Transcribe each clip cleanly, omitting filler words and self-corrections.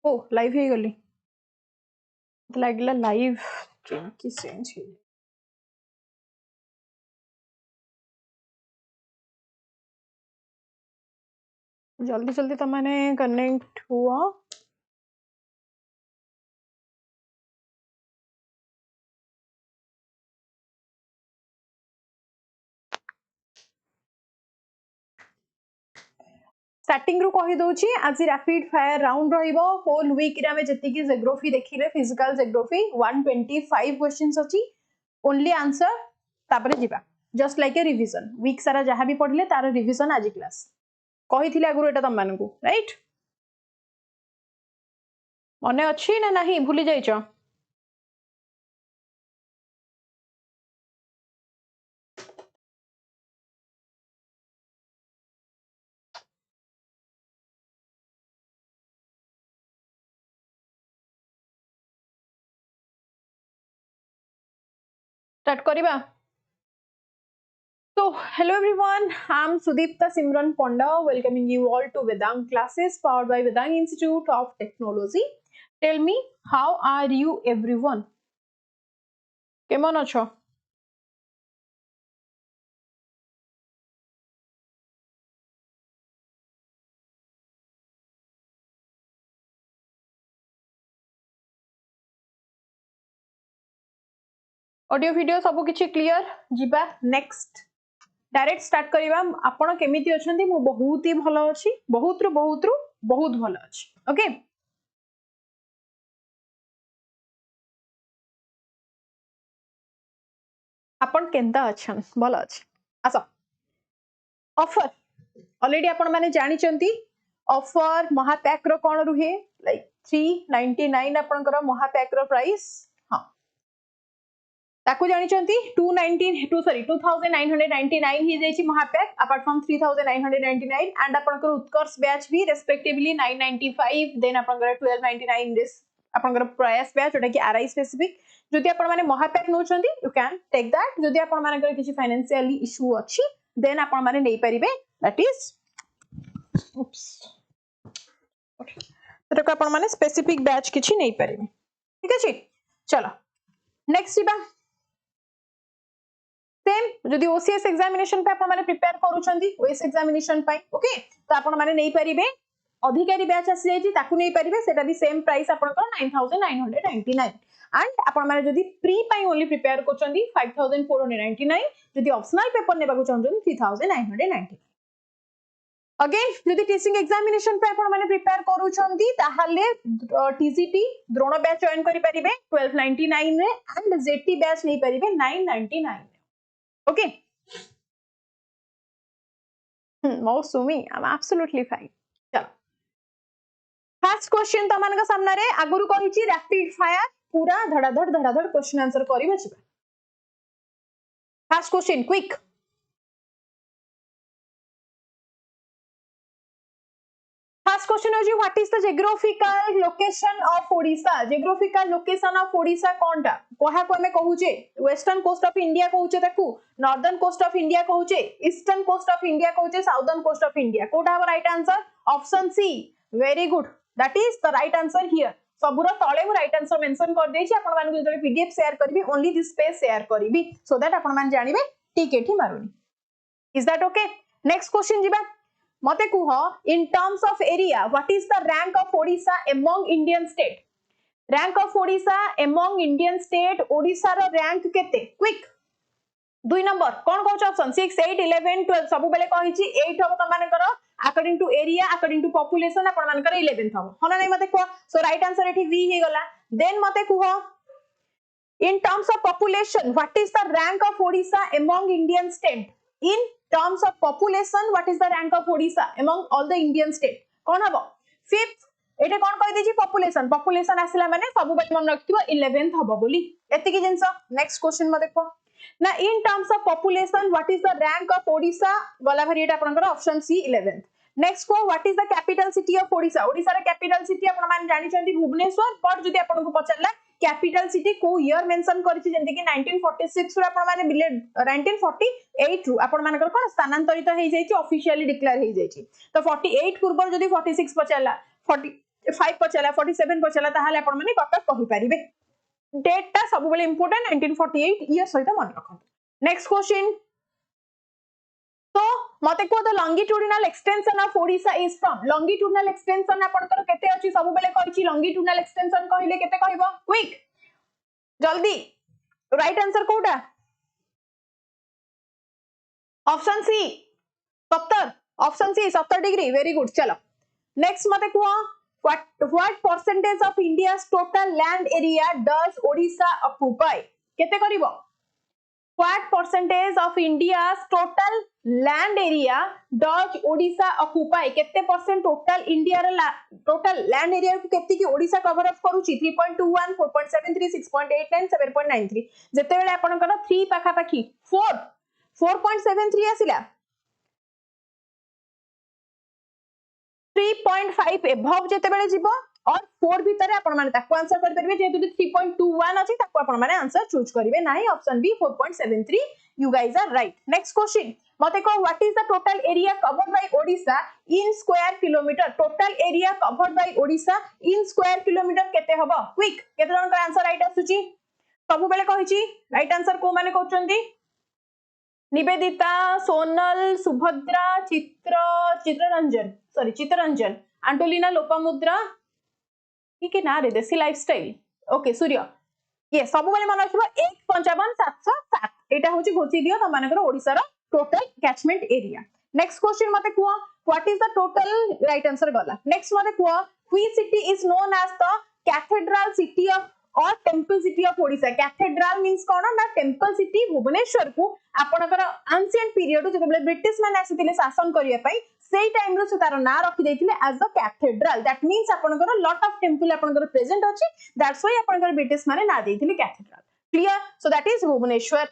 ओ live ही गली तो लागला लाइव की चेंज है जल्दी जल्दी तमाने कनेक्ट हुआ स्टार्टिंग रू कहि दोची आज रैपिड फायर राउंड रहिबो होल वीक रे हमें जति की जियोग्राफी देखिले फिजिकल जियोग्राफी 125 क्वेश्चंस अछि ओनली आंसर तापरे जिबा just like a revision week सारा जहां भी पढले तार रिवीजन आज क्लास कहिथिले आगुरो एटा तम मानकू राइट मने अछि ना नाही भूली जाइछो स्टार्ट करिबा So, hello everyone, I'm Sudipta Simran Ponda, welcoming you all to Vedang classes powered by Vedang Institute of Technology. Tell me, how are you everyone? Kemon acho? Audio video सब किछि clear जिबा next direct start करिबा आपण केमिति अछंती मु बहुत ही भलो अछि बहुत रु बहुत भलो अछि ओके आपण केंता अछन भलो अछि आसो ऑफर ऑलरेडी आपण माने जानि चंती ऑफर महापैक रो कोन रुहे लाइक 399 आपनकर महापैक रो प्राइस हां ताकू जानि चंती 2999 ही जेची महापैक अपार्ट फ्रॉम 3999 एंड आपनकर उत्कर्ष बैच भी रेस्पेक्टिवली 995 देन आपनकर 1299 दिस आपनकर प्रयास बैच जोटा कि आरआई स्पेसिफिक जदि आपण माने महापैक नो चंती यू कैन टेक दैट जदि आपण मानकर किछि फाइनेंशियली इशू अछि देन आपण माने नै परिबे दैट इज oops तो आपण माने स्पेसिफिक बैच किछि नै परिबे ठीक अछि चलो नेक्स्ट इबा सेम जदि ओसीएस एग्जामिनेशन पे आपण माने प्रिपेयर करूछंती ओएस एग्जामिनेशन पे ओके तो आपण माने नै परिबे अधिकारी बैच आसी जाईची ताकू नै परिबे सेटा भी सेम प्राइस आपण को 9999 एंड आपण माने जदि प्री पई ओनली प्रिपेयर करछंती 5499 जदि ऑप्शनल पेपर नेबा को चाहछंती 3999 अगेन जदि टीचिंग एग्जामिनेशन पे आपण माने प्रिपेयर करूछंती ताहाले टीसीटी द्रोण बैच जॉइन करि परिबे 1299 रे एंड जेटी बैच नै परिबे 999 okay Mausumi, I'm absolutely fine चलो फर्स्ट क्वेश्चन तमान का सामना रे आगुरु कहिची रैपिड फायर पूरा धड़ाधड़ क्वेश्चन आंसर करिबा छिबा first question quick First question is what is the geographical location of Odisha? Geographical location of Odisha कोनटा कोहा को हमें कहूचे वेस्टर्न कोस्ट ऑफ इंडिया कहूचे ताकू नॉर्दर्न कोस्ट ऑफ इंडिया कहूचे ईस्टर्न कोस्ट ऑफ इंडिया कहूचे साउदर्न कोस्ट ऑफ इंडिया कोटा हबो right answer option C very good that is the right answer here सबुरा तळे मु राइट आंसर मेंशन कर देछि आपण मानकु जदि पीडीएफ शेयर करबी ओनली दिस पेज शेयर करबी सो दैट आपण मान जानिबे ठीक एठी Maruni is that okay next question जिबा मते कुह in terms of area what is the rank of Odisha among Indian state rank of Odisha among Indian state Odisha row rank केते quick 2 number कोन कहछ option 6 8 11 12 सब बेले कहिछि 8 हो त मानकर according to area according to population आपण मानकर 11th हो हना नै मते कुह सो राइट आंसर एठी V हे गला देन मते कुह in terms of population what is the rank of Odisha among Indian state in terms of population what is the rank of Odisha among all the Indian state कोन हबो fifth एटे कोन कहि देछि population आसिला माने सब बेले मन रखिबो 11th हबो बोली एति की जिंस नेक्स्ट क्वेश्चन म देखो ना in terms of population what is the rank of Odisha गला भरी एटा आपनकर ऑप्शन सी 11th नेक्स्ट को what is the capital city of Odisha Odisha रा capital city आपण मान जानि छथि भुवनेश्वर पर जदि आपन को पचरला कैपिटल सिटी को ईयर मेंशन करिछि जेंति कि 1946 रो आपण माने 1948 रो आपण मानकर कोन स्थानांतरित हेइ जाइछि ऑफिशियली डिक्लेयर हेइ जाइछि तो 48 पूर्व जदि 46 पचरला 40 5 पचला 47 पचला ताहाले आपण माने कटक कहि परिबे डेट ता सब बेले इंपोर्टेंट 1948 ईयर सहित मन रखंतु नेक्स्ट क्वेश्चन तो मते को the longitudinal extension of Odisha is from longitudinal extension आपनकर केते अछि सब बेले कहिछि लॉन्गिट्यूडिनल एक्सटेंशन कहिले केते कहबो क्विक जल्दी राइट आंसर कोटा option C 70 option C 70 degree very good चलो नेक्स्ट मते को what percentage of India's total land area does Odisha occupy केते करिवो what percentage of India's total land area does Odisha occupy केते percent total India रा total land area को केते की Odisha cover up करूची 3.21 4.73 6.89 7.93 जेते बेले आपनकर 3 पाखा पाखी 4 4.73 आसिला 3.5 एभव जेते बेले जीवो और 4 भीतर आपण माने ताको आंसर करि परबे जेतु 3.21 अछि ताको आपण माने आंसर चूज करिवे नाही option B 4.73 you guys are right next question मते को what is the total area covered by Odisha in square kilometre total area covered by Odisha in square kilometre केते हबो क्विक केते जन का आंसर राइट आसुची सब बेले कहिची राइट आंसर को माने कहउचंदी निवेदिता सोनल सुभद्रा चित्ररंजन आंटोलिना लोपामुद्रा ठीक है ना रे देसी लाइफस्टाइल ओके सूर्य ये सब बेले मन रखिबो 155,707 एटा होची घोषि दियो त मानकर ओडिसा रो total catchment area next question मते कुआ what is the total right answer गला नेक्स्ट मते कुआ which city is known as the cathedral city of or temple city of Odisha cathedral means कोन ना टेम्पल सिटी भुवनेश्वर को आपनकर एंशिएंट पीरियड जते बेले ब्रिटिश माने आसीतिले शासन करिया पई सेई टाइम रो से तार ना रखि देथिले as the cathedral that means आपनकर लॉट ऑफ टेम्पल आपनकर प्रेजेंट अछि दैट्स व्हाई आपनकर ब्रिटिश माने ना देथिले cathedral clear so that is Bhubaneswar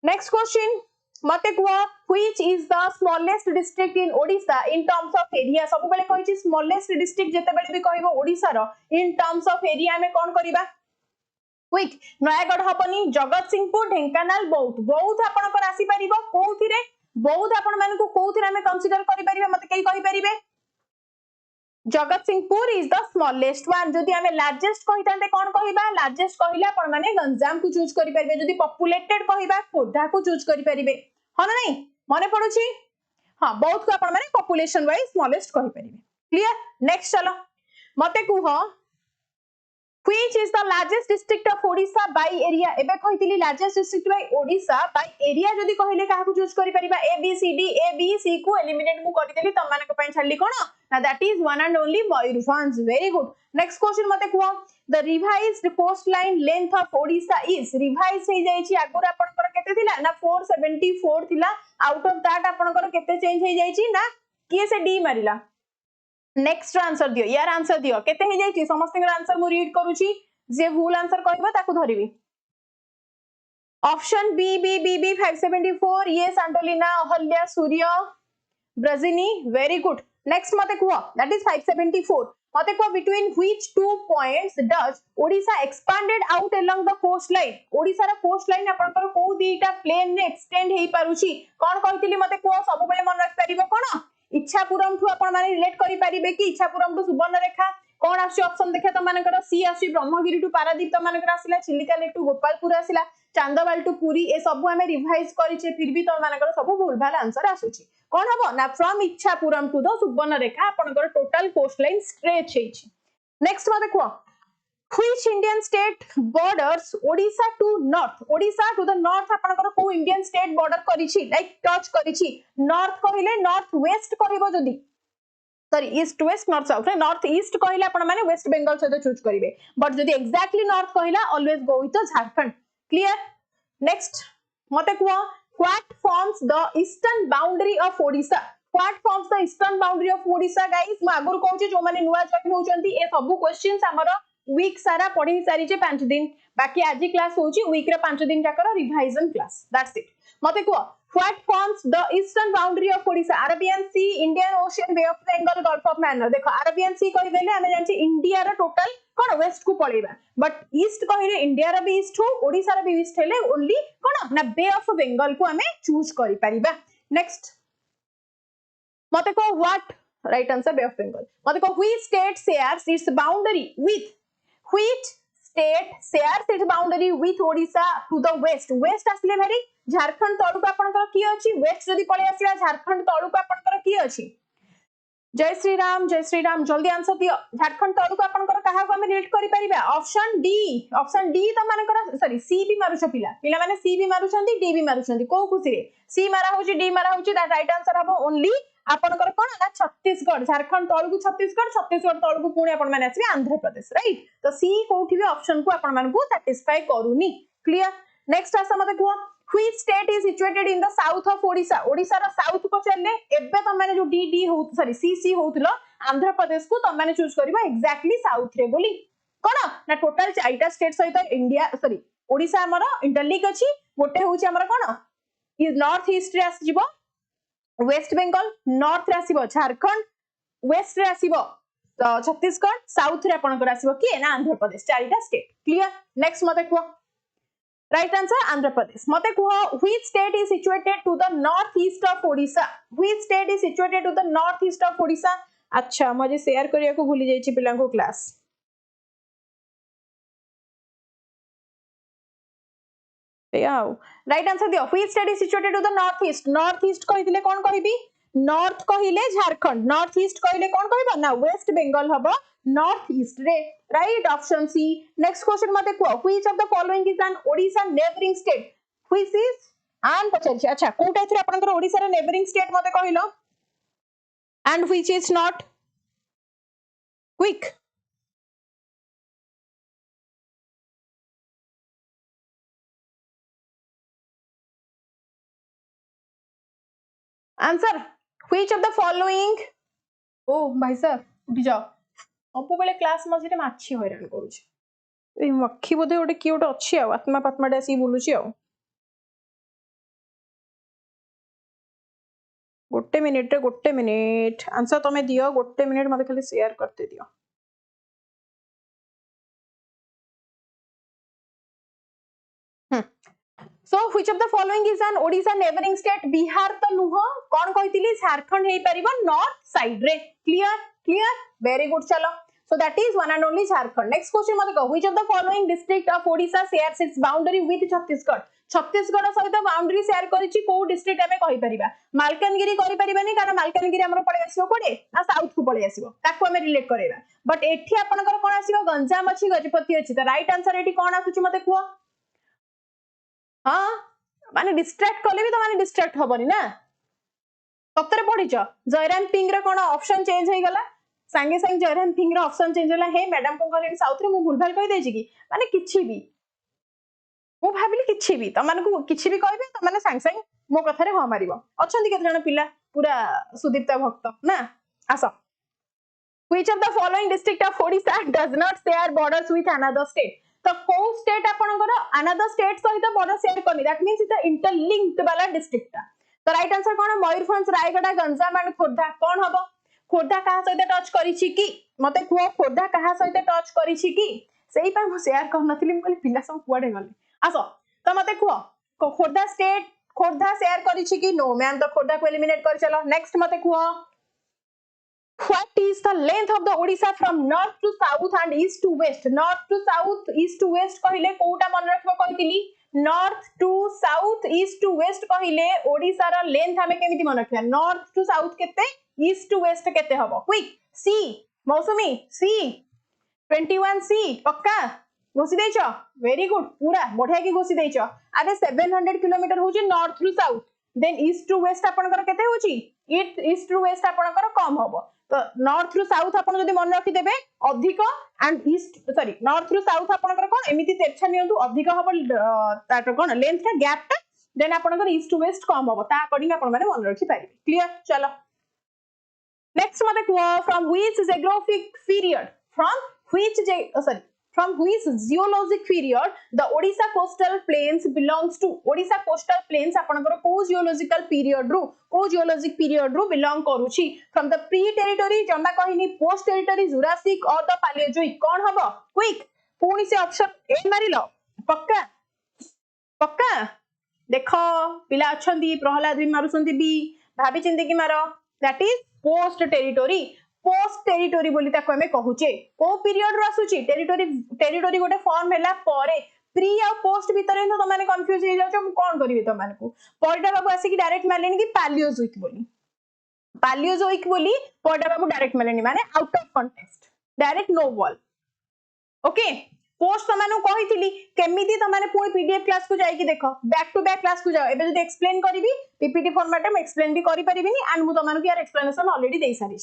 next question मते कुआ which is the smallest district in Odisha in terms of area सब बेले कहिछि स्मॉलेस्ट डिस्ट्रिक्ट जते बेले भी कहबो ओडिशा रो इन टर्म्स ऑफ एरिया में कोन करिबा क्विक नयागढ़ हबनी जगत सिंहपुर ढेंकानाल बौद्ध आपनकर आसी परिबो कोउथिरे बौद्ध आपन मानकु कोउथिरे हमें कंसीडर करि परिबे मते कहि कहि परिबे जगत Singhpur is the smallest one जदि हमें लार्जेस्ट कहितांते कोन कहिबा लार्जेस्ट कहिला आपण माने गंजाम को चूज करि परिबे जदि पॉपुलेटेड कहिबा खोर्धा को चूज करि परिबे ह ना नहीं माने पडुची हां बहुत को आपण माने पॉपुलेशन वाइज स्मॉलेस्ट कहि परिबे क्लियर नेक्स्ट चलो मते कुह which is the largest district of Odisha by area एबे कहितली largest district by Odisha by area जदि कहिले काहा को चूज करि परिबा A B C D A B C को एलिमिनेट मु करि देली तम मानक पय छाडली कोन ना that is one and only Mayurbhanj very good next question मते कुआ the revised coastline length of Odisha is रिवाइज हे जाई छी आगुर आपनकर केते थिला ना 474 थिला आउट ऑफ दैट आपनकर केते चेंज हे जाई छी ना किए से डी मारिला नेक्स्ट आंसर दियो यार आंसर दियो केते हे जाई छी समस्त आंसर मु रीड करूची जे भूल आंसर कहबो ताकू धरिबी option B B B B 574 yes Antolina Ahalya Surya Brajini very good next मते कुआ दैट इज 574 मते कुआ between which two points does Odisha expanded out along the coast line Odisha रा कोस्ट लाइन आपनकर को दीटा प्लेन ने एक्सटेंड हेई पारुची कोन कहितली मते कुआ सब बेले मन रख परिबो कोन इच्छापुरम ठु आपण माने रिलेट करि परिबे कि इच्छापुरम टु सुवर्णरेखा कोन आसी ऑप्शन देखा त मानकर सी आसी ब्रह्मगिरी टु पारादीप त मानकर आसिला चिलिका लेक टु गोपालपुर आसिला चांदवाल टु पुरी ए सब हमें रिवाइज करिचे फिर भी त मानकर सब भूल भाल आंसर आसुची कोन हबो ना from Ichchhapuram to the Subarnarekha आपनकर टोटल कोस्ट लाइन स्ट्रेच हेछि नेक्स्ट मते को which Indian state borders Odisha to the north आपनकर को इंडियन स्टेट बॉर्डर करिछि लाइक टच करिछि नॉर्थ कहिले नॉर्थ वेस्ट कहबो जदी sorry east west north south north east कहले आपण माने वेस्ट बंगाल से चूज करिवे बट जदी एग्जैक्टली नॉर्थ कहला always go with Jharkhand clear next मते को what forms the eastern boundary of Odisha what forms the eastern boundary of Odisha guys म आगुर कहूची जो माने नुवा जॉइन होचंती ए सब क्वेश्चंस हमर वीक सारा पढ़ी सारी जे 5 दिन बाकी आज क्लास होची वीक रे 5 दिन जाकर रिवाइजन क्लास दैट्स इट मते को what forms the eastern boundary of Odisha Arabian Sea Indian Ocean Bay of Bengal Gulf of Mannar देखो अरेबियन सी कहि देले हमें जानछि इंडिया रा टोटल कोन वेस्ट को पळेबा बट ईस्ट कहिले इंडिया रा भी ईस्ट हो ओडिसा रा भी ईस्ट हेले ओनली कोन ना बे ऑफ बंगाल को हमें चूज करि परिबा नेक्स्ट मते को what right answer Bay of Bengal मते को which state shares its boundary with which state shares its boundary with Odisha to the west west आसले भारी झारखंड तळु को आपनकर की अछि वेस्ट जदी पळे आसीबा झारखंड तळु को आपनकर की अछि जय श्री राम जल्दी आंसर दियो झारखंड तळु को आपनकर कहा को हम रिलेट करि परिबा ऑप्शन डी त मानकर सॉरी सी भी मारुछ पिला पिला माने सी भी मारुछंती डी भी मारुछंती को खुशी रे सी मारा होची डी मारा होची दैट राइट आंसर हबो ओनली आपनकर कोन ना छत्तीसगढ़ झारखंड तळु को छत्तीसगढ़ तळु को पुणी आपन माने आसीबे आंध्र प्रदेश राइट तो सी कोठी भी ऑप्शन को आपन मान को सैटिस्फाई करूनी क्लियर नेक्स्ट आसा मते को which state is situated in the south of Odisha Odisha रा साउथ पचरले एबे त माने जो डी हो सॉरी सी होतलो आंध्र प्रदेश को त माने चूज करबा एग्जैक्टली साउथ रे बोली कोन ना टोटल 4टा स्टेट सहित इंडिया सॉरी ओडिशा हमर इंटरलिंक अछि गोटे होची हमर कोन इज नॉर्थ ईस्ट रे आसीबो वेस्ट बंगाल नॉर्थ रे आसीबो झारखंड वेस्ट रे आसीबो छत्तीसगढ़ साउथ रे आपनकर आसीबो की ना आंध्र प्रदेश 4टा स्टेट क्लियर नेक्स्ट मते को राइट आंसर आंध्र प्रदेश मते कुह which state is situated to the north east of Odisha which state is situated to the north east of Odisha अच्छा मजे शेयर करिया को भूली जाईची पिला को क्लास याओ राइट आंसर दियो which state is situated to the north east कहिदिले कोन कहिबी नॉर्थ कहिले झारखंड नॉर्थ ईस्ट कहिले कोन कहबा ना वेस्ट बंगाल हबो नॉर्थ ईस्ट रे right option C next question मते को which of the following is an Odisha neighbouring state which is and पचरछि अच्छा कोटा इथरे आपनकर ओडिशा रे नेबरिंग स्टेट मते कहिलो and which is not quick answer which of the following ओ भाई सर उठी जाओ सब बेले क्लास मझे माछी हैरान करूची मक्खी बोधे गोटे किए गोटे अच्छी आत्मा पात्माटे आसिक बुलूची गोटे मिनिट आंसर तमें दियो गोटे मिनिट मत खाली शेयर करते दियो so which of the following is an Odisha neighbouring state Bihar तो नुह कौन कहितली झारखंड हेई परिबो नॉर्थ साइड रे क्लियर वेरी गुड चलो so that is one and only Jharkhand next question mate ko which of the following district of Odisha shares its boundary with Chhattisgarh Chhattisgarh सहित boundary share करिछि को district हमें कहि परिबा मालकानगिरी करि परिबानी कारण मालकानगिरी हमर पळे आसीबो कोडे ना साउथ को पळे आसीबो ताको हमें रिलेट करेबा बट एठी आपनकर कोन आसीबो गंजाम अछि गजपति अछि त राइट आंसर एठी कोन आसुछि मते कुओ हां माने डिस्ट्रैक्ट कले भी तो माने डिस्ट्रैक्ट होबनी ना सतरे पढिछ जयराम पिंग रे कोन ऑप्शन चेंज हे गला संगे संगे जयराम पिंग रे ऑप्शन चेंज होला हे मैडम को कहले साउथ रे मु भूलभाल कहि देछि कि माने किछि भी मु भाबिली किछि भी त माने को किछि भी कहबे त माने संग संग मो कथा रे ह मारिबो अछंती केते जण पिला पूरा सुदीप्ता भक्त ना आसो which of the following district of Odisha does not share borders with another state तो को स्टेट आपनकर अनदर स्टेट सहित बॉर्डर शेयर करनी दैट मींस इट इंटरलिंक्ड वाला डिस्ट्रिक्ट ता तो राइट आंसर कोन मयूरभंज रायगढ़ गंजाम एंड खोर्धा कोन हबो खोर्धा कहा सहित टच करिछि कि मते को खोर्धा कहा सहित टच करिछि कि सेही पर मु शेयर कर नथिली म कहली पिला सब कुआडे गले आसो तो मते को खोर्धा स्टेट खोर्धा शेयर करिछि कि नो मैम तो खोर्धा को एलिमिनेट कर चलो नेक्स्ट मते को What is the length of the Odisha from north to south and east to west? North to south, east to west कहले कोटा मन रखबो कहितली north to south, east to west कहले ओडिसा रा लेंथ हमें केमिति मन रखिया north to south केते east to west केते हबो क्विक C मौसुमी C 21C पक्का घोसी देछो वेरी गुड पूरा बढ़िया की घोसी देछो अरे 700 किलोमीटर होची north to south then east to west आपनकर केते होची east to west आपनकर कम हबो तो नॉर्थ थ्रू साउथ आपण जदी मन रखि देबे अधिक and east sorry north through south आपनकर कोन एमिति तेरछा नियंतु अधिक हबो ताटर कोन लेंथ का गैप ता देन आपनकर ईस्ट टू वेस्ट कम हबो ता अकॉर्डिंग आपण माने मन रखि पारिबे क्लियर चलो नेक्स्ट मते from which geographic period from which geologic period the Odisha coastal plains belongs to Odisha coastal plains आपनकर को geological period ru belong करूची from the pre territory जमा कहिनी post territory Jurassic or the Paleozoic कोन हबो quick पुनी से option A मारिलो पक्का देखो पिला अछंती प्रहलाद भी मारुसंती बी भाबी चिंती की मारो दैट इज पोस्ट टेरिटोरी बोली ताको हमें कहूचे को पीरियड रो आसुची टेरिटोरी गोटे फॉर्म हैला परे प्री आ पोस्ट भीतर तो तमाने कंफ्यूज हो जाउछ हम कोन करबे तमाने को पॉइंट बाबू आसी कि डायरेक्ट मारलेनी कि पैलियोजोइक बोली पॉइंट बाबू डायरेक्ट मारलेनी माने out of context direct no wall okay post तमानु कहिथिली केमिति तमाने पुणी पीडीएफ क्लास को जाई कि देखो बैक टू बैक क्लास को जाओ एबे जदी एक्सप्लेन करबी पीपीटी फॉर्मेट में एक्सप्लेन भी करि परिबिनी एंड मु तमानु कि यार एक्सप्लेनेशन ऑलरेडी देई सारी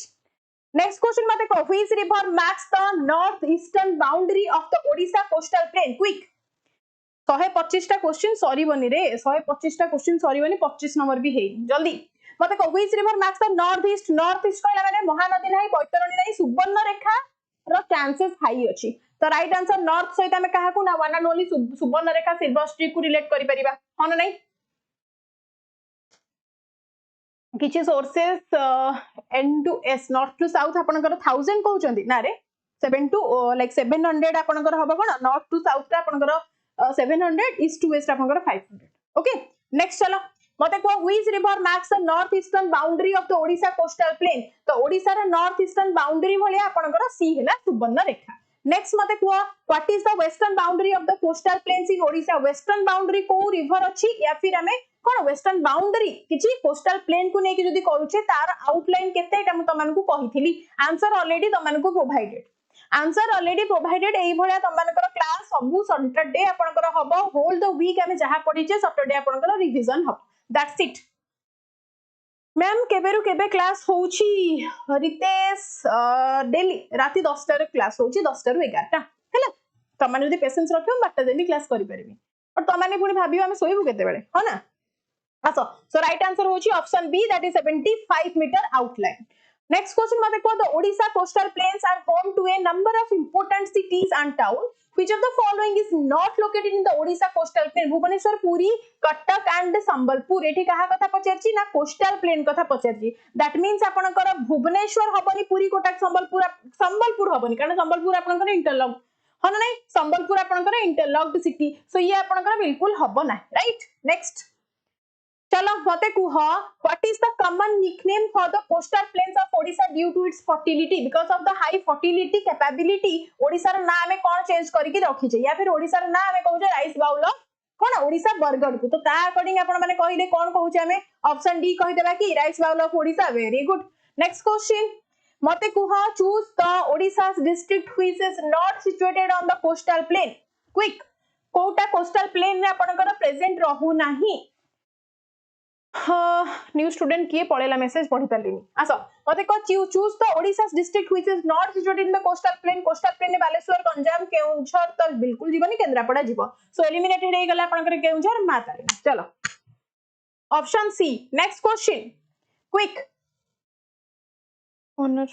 नेक्स्ट क्वेश्चन मते को which river marks the north eastern boundary of the Odisha coastal plain quick 125 टा क्वेश्चन सॉरी बनी रे 125 टा क्वेश्चन सॉरी बनी 25 नंबर भी है जल्दी मते को which river marks the north east कहला माने महानदी नाही बैतरणी नाही सुवर्ण रेखा रो चांसेस हाई अछि तो राइट आंसर नॉर्थ सहित हमें कहा को ना one and only Subarnarekha silver streak को रिलेट करि परिबा हन नहीं किछि sources N to S north to south आपनकर 1000 कहउचंदी ना रे 7 टू लाइक 700 आपनकर हबो कोन नॉर्थ टू साउथ रा आपनकर 700 ईस्ट टू वेस्ट आपनकर 500 ओके नेक्स्ट चलो मते को which river marks the north eastern boundary of the Odisha coastal plain तो ओडिशा रा नॉर्थ ईस्टर्न बाउंड्री भलिया आपनकर सी हैला सुवर्ण रेखा नेक्स्ट मते को what is the western boundary of the coastal plains in Odisha western boundary को रिवर अछि या फिर हमें कोन वेस्टर्न बाउंड्री किछि कोस्टल प्लेन को नै कि जदी करूचे तार आउटलाइन केते एटा म तमन को कहिथिली आंसर ऑलरेडी तमन को प्रोवाइडेड एई भलिया तमनकर क्लास सबु सैटरडे आपनकर हबो होल द वीक हमें जहा पढिचे सैटरडे आपनकर रिवीजन हबो दैट्स इट मैम केबेरु केबे क्लास होउची रितेश डेली राती 10 टा रे क्लास होउची 10 टा रु 11 टा हैला तमाने जदी पेशेंस रखियो बाटा देली क्लास करि परबी और तमाने पुनी भाबियो हम सोइबु केते बेले हो ना आसो सो राइट आंसर होउची option B that is 75 metre outline next question मते को the Odisha coastal plains are home to a number of important cities and town which of the following is not located in the Odisha coastal plain Bhubaneswar Puri Cuttack and Sambalpur एठी कहा कथा पचरची ना coastal plain कथा पचरची that means आपनकर भुवनेश्वर हबनी पुरी कटक संबलपुर हबनी कारण संबलपुर आपनकर इंटरलॉक हन नै संबलपुर आपनकर इंटरलॉक्ड सिटी सो ये आपनकर बिल्कुल हबो ना राइट नेक्स्ट चलो मते कुह what is the common nickname for the coastal plains of Odisha due to its fertility because of the high fertility capability Odisha रा नाम में कोन चेंज करिकि रखि छै या फिर ओडिशा रा नाम में कहू राइस बाउल कोन ओडिशा बरगड को तो ता अकॉर्डिंग आपण माने कहिले कोन कहू छै हमें ऑप्शन डी कहि देबा कि rice bowl of Odisha very good next question मते कुह choose the Odisha's district which is not situated on the coastal plain quick कोटा कोस्टल प्लेन रे आपनकर प्रेजेंट रहू नाही न्यू स्टूडेंट किए पढ़ेला मेसेज पढ़ी परलिनी आसो मते को choose the Odisha district which is not situated in the coastal plane ने बालेश्वर गंजाम केउंझर तो बिल्कुल जीवनी केंद्रापड़ा जीव सो एलिमिनेटेड हे गला आपनकर केउंझर मातारिणी चलो option C next question quick ऑनर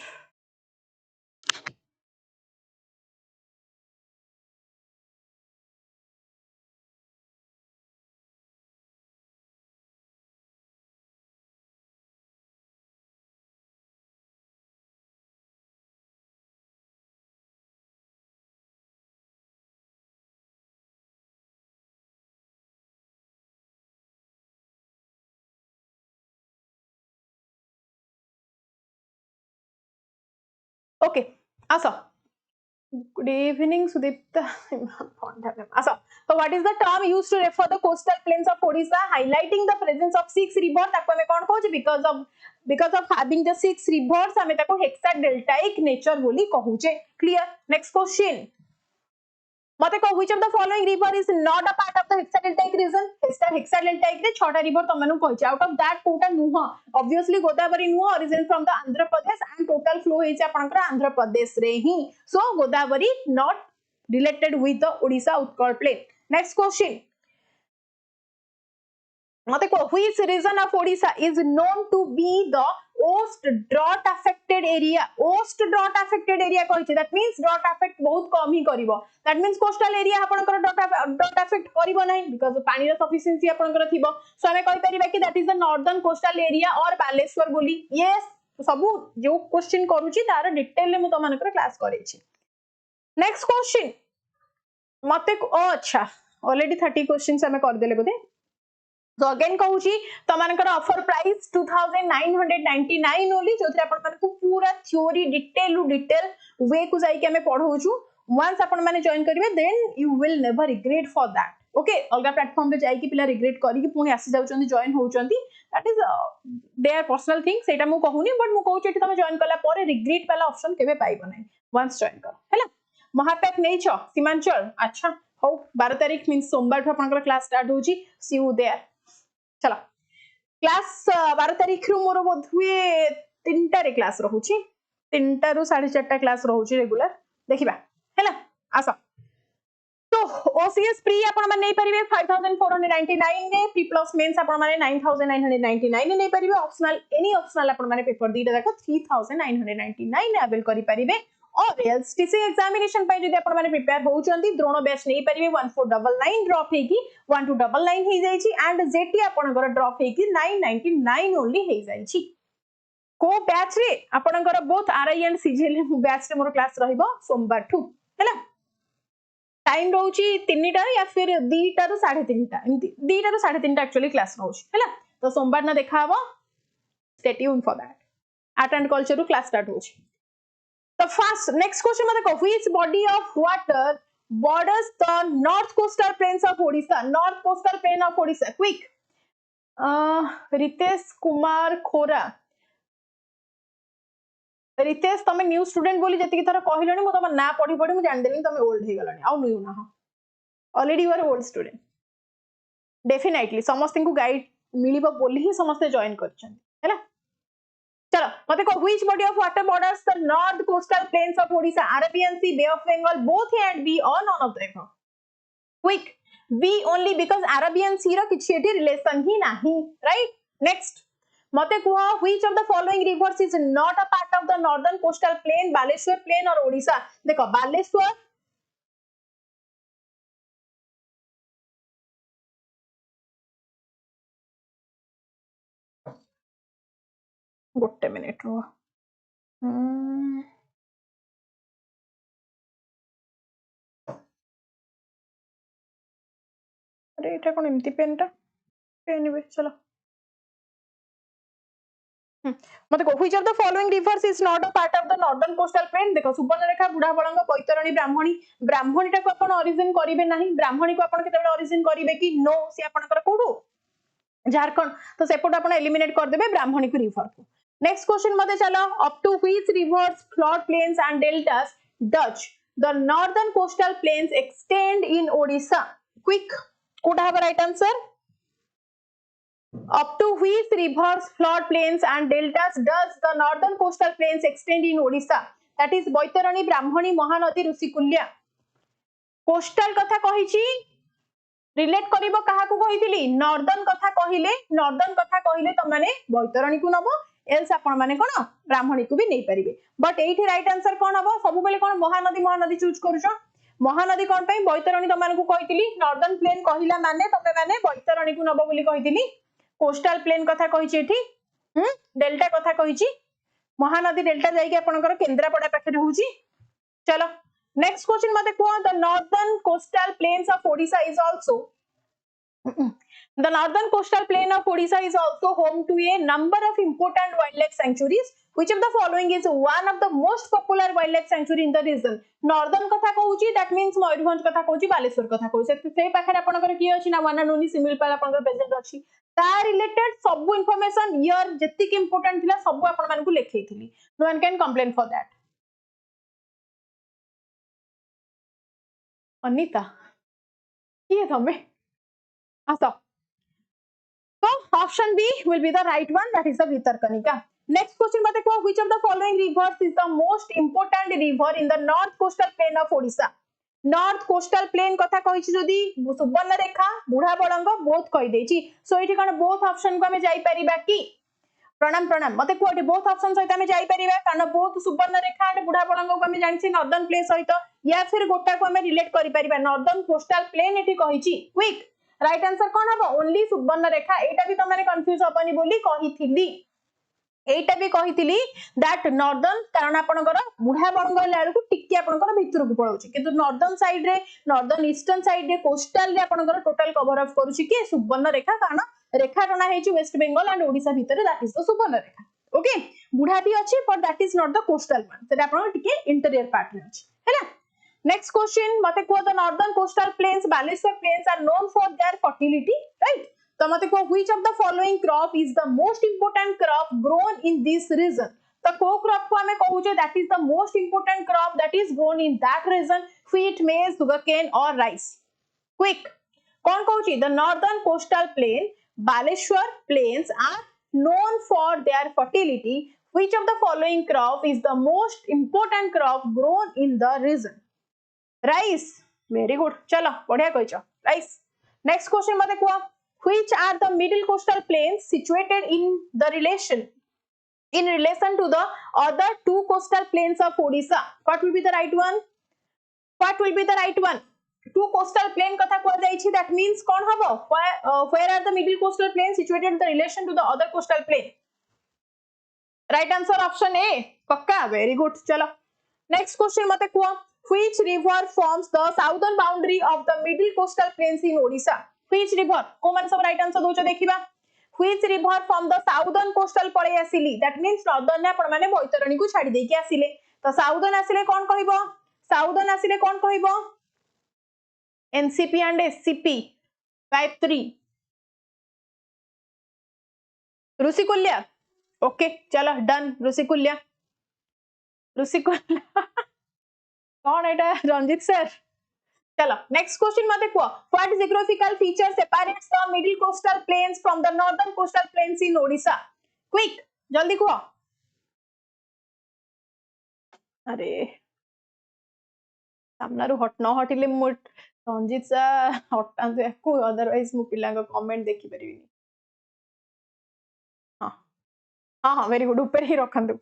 ओके आसो गुड इवनिंग सुदीप्ता आसो so what is the term used to refer the coastal plains of Odisha highlighting the presence of 6 rivers ताको हमें कोन कहू because of having the 6 rivers हमें ताको hexadeltaic nature बोली कहू छे क्लियर नेक्स्ट क्वेश्चन मते को which of the following river is not a part of the hexadeltaic region hexadeltaic रे 6 टा रिवर तमनु कहू छे आउट ऑफ दैट कोटा नुह ऑब्वियसली गोदावरी नुह origin from the Andhra Pradesh and total flow है आपनकर आंध्र प्रदेश रे ही so Godavari not related with the Odisha Utkal plain next question मते को which region of Odisha is known to be the most drought affected area कहै छै that means drought affect बहुत कम ही करिवो that means coastal area आपनकर drought affect करिवो नै because पानी रो sufficiency आपनकर थिबो सो हमें कहि परिबा कि that is the northern coastal area और बालेश्वर बोली yes सबु जो क्वेश्चन करूची तार डिटेल में तो मानकर क्लास करै छी नेक्स्ट क्वेश्चन मते अच्छा ऑलरेडी 30 क्वेश्चंस हमें कर देले बोदे तो अगेन कहूची तो मानकर ऑफर प्राइस 2999 ओनली जो आपण मानकु पूरा थ्योरी डिटेल वे को जाई के हमें पढौछु वंस आपण माने जॉइन करिवे then you will never regret for that okay अलगा प्लेटफॉर्म पे जाई कि पिला रिग्रेट करी कि पुनी आसी जाउचंदी जॉइन होउचंदी that is their personal thing सेटा मु कहूनी बट मु कहूची तुम जॉइन कला पर रिग्रेट वाला ऑप्शन केबे पाइबो नै वंस जॉइन कर हैला महापैक नै छ सीमांचल अच्छा हो 12 तारिख मींस सोमवार आपनकर क्लास स्टार्ट होची सी यू देयर चलो क्लास 12 तारिख रु मोर बोधुए 3टा रे क्लास रहउची 3टा रु 4:30 क्लास रहउची रेगुलर देखिबा हैला आसा तो ओसीएस प्री आपण माने नै परिबे 5499 रे प्री प्लस मेंस आपण माने 9999 नै परिबे ऑप्शनल एनी ऑप्शनल आपण माने पेपर दीटा देखो 3999 अवेल करि परिबे और एल्स टीसी एग्जामिनेशन पे जदि आपण माने प्रिपेयर होउचंती द्रोण बैच नै परिबे 1499 ड्रॉप हे की 1299 हे जाई छी एंड जेटी आपनकर ड्रॉप हे की 999 ओनली हे जाई छी को बैच रे आपनकर both RI and CGL batch रे मोर क्लास रहिबो सोमवार ठु हैला टाइम रहउची 3टा या फिर 2टा रु 3:30 एमती 2टा रु 3:30 एक्चुअली क्लास रहउची हैला तो सोमवार ना देखा हबो stay tune for that art and culture रु क्लास स्टार्ट होची तो फर्स्ट नेक्स्ट क्वेश्चन मते को which body of water borders the north coastal plains of Odisha north coastal plain of Odisha quick Ritesh Kumar खोरा रितेश तमे न्यू स्टूडेंट बोली जति थर कहलनी मु तम ना पढी पढी मु जान देली तमे ओल्ड हे गलनी आ न्यू ना already you are old student definitely समस्त को गाइड मिलिबो बोली ही समस्त जॉइन करछन हैला चलो मते को which body of water borders the north coastal plains of Odisha Arabian sea bay of Bengal both A and B or none of them quick B only because Arabian sea रो किछि एटी रिलेशन ही नाही राइट नेक्स्ट मते को which of the following rivers is not a part of the northern coastal plain Baleswar plain or Odisha देखो बालेश्वर गोटे minute रो अरे एटा कोन एमती पेनटा एनीवे चलो मते को which of the following rivers is not a part of the northern coastal plane देखो सुवर्णरेखा बुढ़ा बळंग बैतरणी ब्राह्मणीटा को आपण ओरिजिन करिवे नाही ब्राह्मणी को आपण केते ओरिजिन करिवे कि नो से आपनकर कोडू झारखंड तो सेपट आपण एलिमिनेट कर देबे ब्राह्मणी को रिवर को नेक्स्ट क्वेश्चन मते चलो up to which rivers flood plains and deltas does the northern coastal plains extend in Odisha quick कोडा have right answer up to which rivers flood plains and deltas does the northern coastal plains extend in Odisha that is Baitarani Brahmani Mahanadi Rushikulya coastal कथा कहिची relate करिवो काहा को कहितली northern कथा कहिले त माने बैतरणी को नबो else आपण माने कोन ब्राह्मणी को भी नै परिबे बट एठी राइट आंसर कोन हबो सब बेले कोन महानदी चूज करूछो महानदी कोन पई बैतरणी त माने को कहितली नॉर्दर्न प्लेन कहिला माने तमे माने बैतरणी को नबो बोली कहितली कोस्टल प्लेन कथा कहिची एठी डेल्टा कथा कहिची महानदी डेल्टा जाई के आपनकर केंद्रापड़ा पाखे रहउची चलो नेक्स्ट क्वेश्चन मते को the northern coastal plains of Odisha is also the northern coastal plain of Odisha is also home to a number of important wildlife sanctuaries which of the following is one of the most popular wildlife sanctuary in the region northern कथा कहउची that means Mayurbhanj कथा कहउची बालेश्वर कथा कहउची से पाखे आपनकर की अछि ना one and only similar आपनकर प्रेजेंट अछि ता रिलेटेड सब इंफॉर्मेशन हियर जतिक इंपोर्टेंट थिला सब आपन मान को लिखैथिली no one can complain for that Anita ये थमे आसा तो option B will be the right one that is the Bhitarkanika next question मते को which of the following rivers is the most important river in the north coastal plain of Odisha north coastal plain कथा कहिछि जदी सुवर्णरेखा बुढ़ा बळंग both कहि देछि सो एठी कोन both option को हमें जाई परिबा की प्रणाम मते कोठी बोथ ऑप्शन सहित हमें जाई परिबा कारण बोथ सुवर्णरेखा एंड बुढ़ा बळंग को हमें जानि छी नॉर्दर्न प्लेन सहित या फिर गोटा को हमें रिलेट करि परिबा नॉर्दर्न कोस्टल प्लेन एठी कहिछि क्विक राइट आंसर कोन हबो ओनली सुवर्णरेखा एटा भी तमाने कंफ्यूज होबनी बोली कहिथिली एटा भी कहिथिली दैट नॉर्दर्न कारण आपनकर बुढ़ा बळंग लाडू को टिके आपनकर भितर को पळौछि किंतु नॉर्दर्न साइड रे नॉर्दर्न ईस्टर्न साइड रे कोस्टल रे आपनकर टोटल कवर अप करूछि कि सुवर्णरेखा कारण रेखा टना हेची वेस्ट बंगाल एंड ओडिशा भितर दैट इज द सुवर्ण रेखा ओके बुढ़ा भी अच्छी but that is not the coastal one सेटा आपण टिके इंटीरियर पार्ट में अछि हैला नेक्स्ट क्वेश्चन मते को the northern coastal plains Baleswar plains are known for their fertility right तो मते को which of the following crop is the most important crop grown in this region तो को क्रॉप को हमें कहू जे that is the most important crop that is grown in that region wheat maize sugarcane or rice quick कौन कहू छी the northern coastal plain Baleswar plains are known for their fertility which of the following crop is the most important crop grown in the region rice very good चलो बढ़िया कहछ rice next question मते को which are the middle coastal plains situated in relation to the other two coastal plains of Odisha what will be the right one two coastal plain कथा को जाईछि that means कोन हबो where are the middle coastal plains situated in the relation to the other coastal plain right answer option A पक्का very good चलो next question मते को which river forms the southern boundary of the middle coastal plains in Odisha which river को मन सब right answer दोचो देखिबा which river from the southern coastal पळे आसिली that means northern ने आपण माने बैतरणी को छाडी देकी आसिले तो southern आसिले कोन कहिबो southern आसिले कोन कहिबो NCP and SCP type 3 Rushikulya okay चलो डन ऋषिकुल्या कौन एटा रंजित सर चलो नेक्स्ट क्वेश्चन मते को what geographical feature separates the middle coastal plains from the northern coastal plains in Odisha quick जल्दी को अरे सामनारू हट न हटिले मु रंजित सा हटांते को अदरवाइज मु पिला को कमेंट देखि परिबिनी हां हां हां वेरी गुड ऊपर ही रखंतु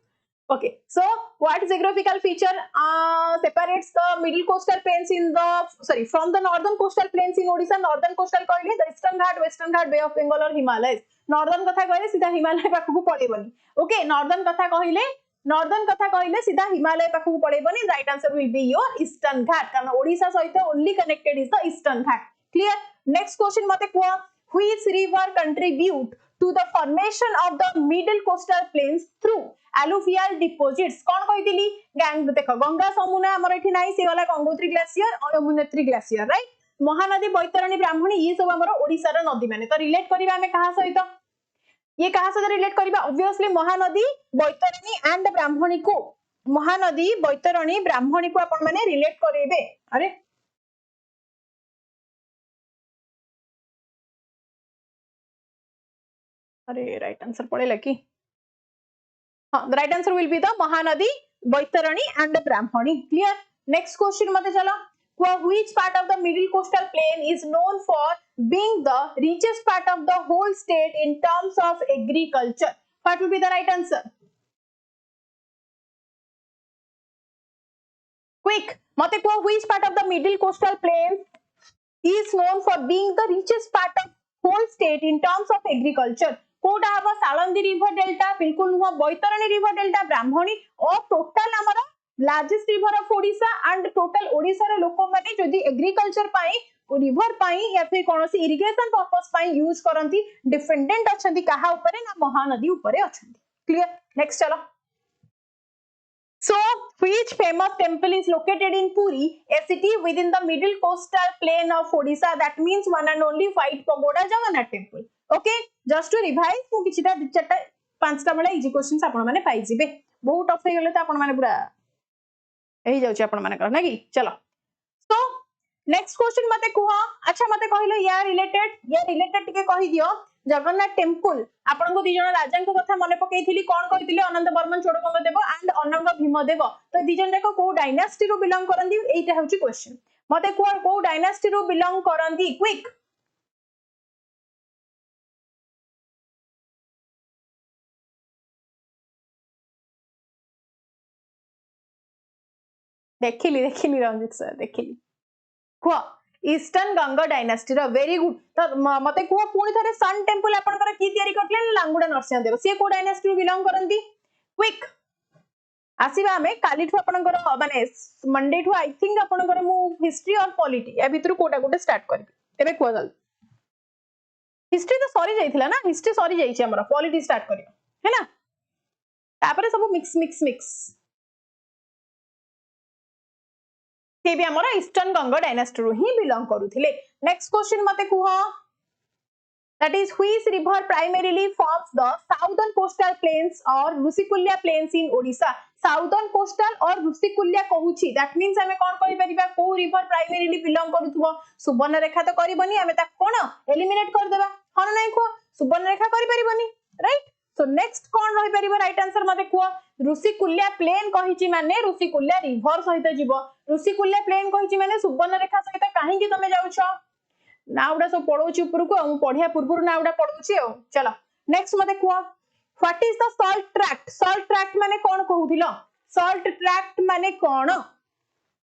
okay so what geographical feature separates the middle coastal plains in the from the northern coastal plains in Odisha northern coastal कहले the eastern ghat western ghat bay of Bengal or Himalayas northern कथा कहले सीधा Himalaya पाखु पड़ेबनी okay northern कथा कहले सीधा Himalaya पाखु पड़ेबनी right answer will be your eastern ghat कारण ओडिशा सहित only connected is the eastern ghat clear next question मते को which river contribute to the formation of the middle coastal plains through alluvial deposits कौन कहितली gang देखो गंगा समुना हमर एठी नाही से वाला गंगोत्री ग्लेशियर और यमुनोत्री ग्लेशियर राइट महानदी बैतरणी ब्राह्मणी ये सब हमर ओडिसा रो नदी माने तो रिलेट करिबा हमें कहा सहित ये कहा सहित रिलेट करिबा ऑब्वियसली महानदी बैतरणी एंड ब्राह्मणी को महानदी बैतरणी ब्राह्मणी को अपन माने रिलेट करेबे अरे राइट आंसर पड़ेला कि the right answer will be the Mahanadi, Baitarani and the Brahmani. Clear? Next question mate chalo. Which part of the middle coastal plain is known for being the richest part of the whole state in terms of agriculture? What will be the right answer? Quick. Mate which part of the middle coastal plain is known for being the richest part of whole state in terms of agriculture? Kota हबो Salandi river delta बिल्कुल नुह Baitarani river delta ब्राह्मणी और total हमर largest river of Odisha and total Odisha रे लोक माने जदी agriculture पाई river पाई या फिर कोनोसी इरिगेशन पर्पस पाई यूज करंती डिपेंडेंट अछंती काहा ऊपर ना महानदी ऊपर अछंती क्लियर नेक्स्ट चलो So, which famous temple is located in Puri, a city within the middle coastal plain of Odisha? That means one and only White Pagoda Jagannath Temple. Okay, just to revise, मु किछिटा चारटा पांचटा वाला easy questions आपण माने पाई जिबे बहुत tough हे गेले त आपण माने पूरा एही जाउची आपण माने कर ना कि चलो सो नेक्स्ट क्वेश्चन मते कुहा अच्छा मते कहिलो या रिलेटेड टिके कहि दियो जगन्नाथ टेम्पल आपण को दी जण राजा को कथा मने पकेइथिली कोन कहिथिले अनंत बर्मन चोडगंग देव एंड अनंग भीमदेव तो दी जण को डायनास्टी रो बिलोंग करंदी एटा होची क्वेश्चन मते को डायनास्टी रो बिलोंग करंदी क्विक देखिली रंजित सर देखिली को ईस्टर्न गंगा डायनास्टी रो वेरी गुड तो मते को पुनी थरे सन टेंपल आपनकर की तयारी करले लांगुडा नरसिंह देव से को डायनास्टी रो बिलोंग करंती क्विक आसीबा हमें काली ठु आपनकर माने मंडे ठु आई थिंक आपनकर मु हिस्ट्री और पॉलिटी या भितर कोटा कोटा स्टार्ट करबी एबे को जल्दी हिस्ट्री तो सरी जाइथिला ना हिस्ट्री सरी जाइछि हमर पॉलिटी स्टार्ट करियो है ना तापरे सब मिक्स मिक्स मिक्स से भी हमर ईस्टर्न गंगा डायनेस्टी रू ही बिलोंग करूथिले नेक्स्ट क्वेश्चन मते कुह that is which river primarily forms the southern coastal plains or Rusikulya plains in Odisha southern coastal or Rusikulya कहूची that means हमें कौन कहि परिबा को river primarily belong करूथबो सुवर्ण रेखा तो करबनी हमें ता कोन एलिमिनेट कर देबा हन नै को सुवर्ण रेखा करि परिबनी राइट सो नेक्स्ट कौन रहि परिबो राइट आंसर मते को ऋषिकुल्या प्लेन कहिची माने ऋषिकुल्या रिवर सहित जीवो ऋषिकुल्या प्लेन कहिची माने सुवर्ण रेखा सहित काहे कि तमे जाउछो नाउडा सब पढौची ऊपर को हम पढिया पूर्व नाउडा पढौची चलो नेक्स्ट मते को what is the salt tract माने कोन कहउथिलो सॉल्ट ट्रैक्ट माने कोन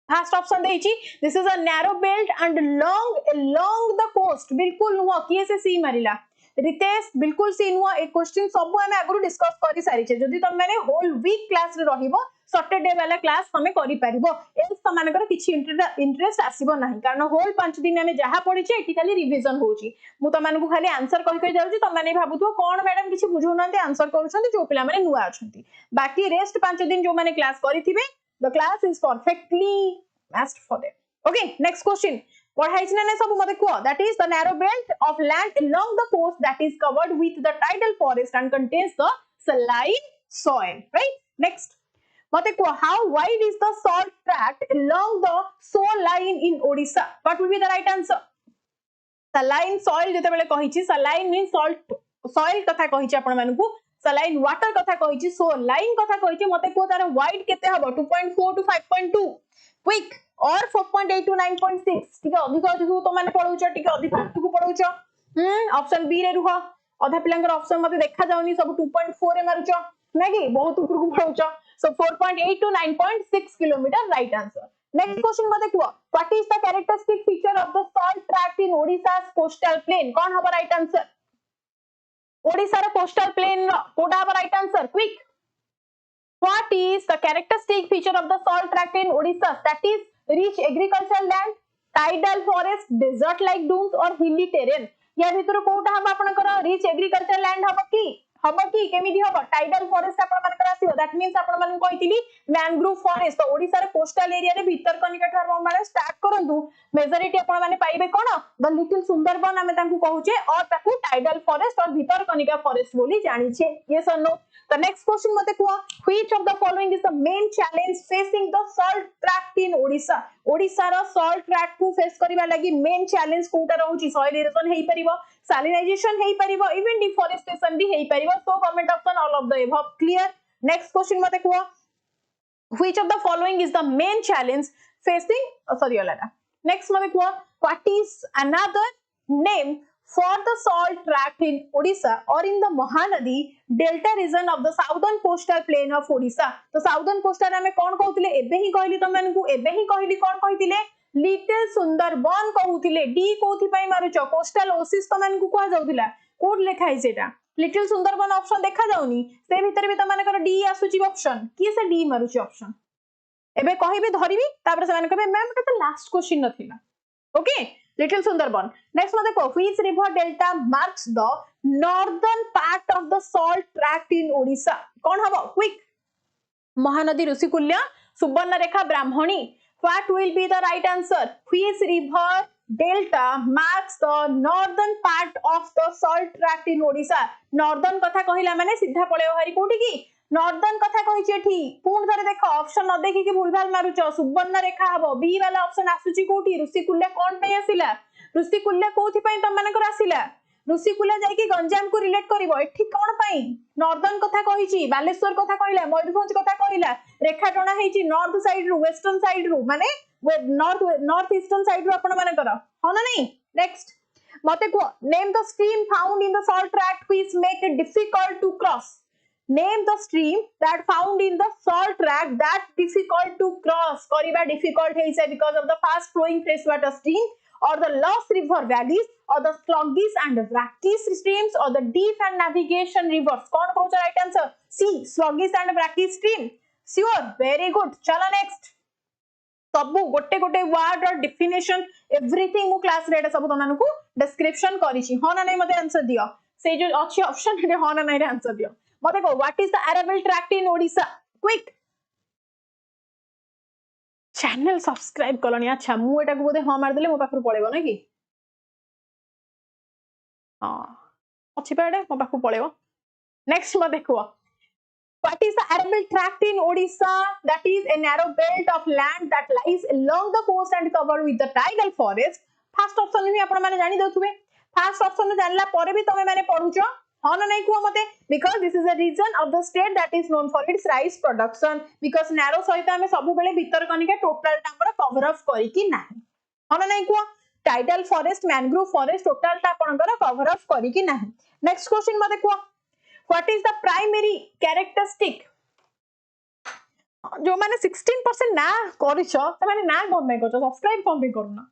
फर्स्ट ऑप्शन देइची this is a narrow belt and long along the coast बिल्कुल नुह किए से सी मारिला रितेश बिल्कुल सी नुह ए क्वेश्चन सब हम आगु डिस्कस करि सारी छे जदी तुम माने होल वीक क्लास रे रहिबो सैटरडे वाला क्लास हमें करि परिबो एस तमानकर किछि इंटरेस्ट आसीबो नाही कारण होल 5 दिन हमें जहा पढि छे एठी खाली रिवीजन होउची मु तमानकु खाली आंसर कहि कहि जाउची तम माने भाबुथो कोन मैडम किछि बुझौ नांते आंसर करूछन्ती जो पिला माने नुआ अछन्ती बाकी रेस्ट 5 दिन जो माने क्लास करिथिबे the class is perfectly matched for them okay next question पढ़ाइछि ना सब मते को that is the narrow belt of land along the coast that is covered with the tidal forest and contains the saline soil right next mate ko how wide is the salt tract along the shore line in Odisha what would be the right answer saline soil jete bele kahichi saline means salt soil katha kahichi apan manku saline water katha kahichi shore line katha kahichi mate ko tar wide kete habo 2.4 to 5.2 quick or 4.8 to 9.6 ठीक है अधिक अधिक तो माने पढौछ ठीक है अधिक अधिक पढौछ ऑप्शन बी रे रुह अधा पिलांकर ऑप्शन मते देखा जाउनी सब 2.4 रे मारुछ ना कि बहुत ऊपर को पढौछ so 4.8 to 9.6 kilometer right answer next question mate kuo what is the characteristic feature of the salt tract in Odisha's coastal plain kon haba right answer Odisha ra coastal plain koda haba right answer quick what is the characteristic feature of the salt tract in Odisha that is rich agricultural land tidal forest desert like dunes or hilly terrain या भितर कोटा हबा आपनकर rich agricultural land हबो की केमिति हबो tidal forest आपण मानकर आसीबो दैट मींस आपण मानन कहितली मैंग्रोव फॉरेस्ट तो ओडिसा रे कोस्टल एरिया रे भीतर कनिका ठार माने स्टार्ट करंतु मेजॉरिटी आपण माने पाइबे कोन द लिटिल सुंदरबन हमें तांकु कहूचे और ताकु टाइडल फॉरेस्ट और भीतर कनिका फॉरेस्ट बोली जानि छे यस और नो द नेक्स्ट क्वेश्चन मते कुआ which of the following is the main challenge facing the salt tract in Odisha Odisha रो सॉल्ट ट्रैक्ट को फेस करिवा लागि मेन चैलेंज कोटा रहउची सॉइल इरोजन हेई परिबो salinization हेई परिबो इवन डिफॉरेस्टेशन भी हेई परिबो so comment option all of the above clear next question mate kuo which of the following is the main challenge facing sorry alada next mate kuo what is another name for the salt tract in Odisha or in the Mahanadi delta region of the southern coastal plain of Odisha तो southern coastal हमें कौन कहउतिले एबे ही कहली त मानकु एबे ही कहली कौन कहितिले little Sundarban कहउतिले D कोथि पई मारुच कोस्टल ओसिस त मानकु कह जाउतिला कोड लेखा है सेटा लिटिल सुंदरबन ऑप्शन देखा जाउनी से भीतर भी त मानकर डी आसुची ऑप्शन की से डी मारुची ऑप्शन एबे कहिबे धरिबी तापर से माने कहबे मैम एटा लास्ट क्वेश्चन नथिला ओके लिटिल सुंदरबन नेक्स्ट मते को which river delta marks the northern part of the salt tract in Odisha कोन हबो quick Mahanadi Rushikulya Subarnarekha Brahmani what will be the right answer which river delta marks the northern part of the salt tract in Odisha northern कथा कहिला माने सीधा पळेओ हरी कोठी की northern कथा कहिचे एठी पूर्ण धरे देखो ऑप्शन न देखि कि भूलभाल मारुचो सुवर्ण रेखा हबो बी वाला ऑप्शन आसुची कोठी ऋषिकुल्या कोन पे आसिला ऋषिकुल्या कोथि पई तम मानकर आसिला ऋषिकुल्या जाई कि गंजाम को रिलेट करिवो एठी कोन पई नॉर्दर्न कथा कहिची बालेश्वर कथा कहिला मयूरभंज कथा कहिला रेखा टणा हेची नॉर्थ साइड रु वेस्टर्न साइड रु माने नॉर्थ ईस्टर्न साइड रु आपण माने करा हो ना नहीं नेक्स्ट मते को name the stream found in the salt tract which make it difficult to cross name the stream that found in the salt tract that difficult to cross करिबा डिफिकल्ट हेइसे because of the fast flowing fresh water stream or the lost river valleys or the sluggish and brackish streams or the deep and navigation rivers कौन कहउछ right answer C sluggish and brackish stream sure very good चलो next सबू गोटे गोटे word और definition everything मु class रे सब तुमको डिस्क्रिप्शन करिछि हां ना नहीं मते आंसर दियो से जो अछि ऑप्शन रे हां ना नहीं रे आंसर दियो मते को what is the arable tract in Odisha quick channel subscribe कलनी अच्छा मु एटा को बोधे हां मार देले मो पाखरु पळेबो ना कि हां अछि पाडे मो पाखरु पळेबो नेक्स्ट म देखो what is the arable tract in Odisha? That is a narrow belt of land that lies along the coast and covered with the tidal forest. First option भी आपण माने जानि दउथुबे first option जानला परे भी तमे माने पढुचो हां ना नहीं कुआ मते because this is a region of the state that is known for its rice production because narrow सहित हमें सब बेले भीतर कनिका टोटल टापर कवर अप करी कि नाही हां ना नहीं कुआ tidal forest mangrove forest total टा आपनकर कवर अप करी कि नाही नेक्स्ट क्वेश्चन मते कुआ what is the primary characteristic जो माने 16% ना करिछो त माने ना कोन नै करछो सब्सक्राइब कोन भी करूना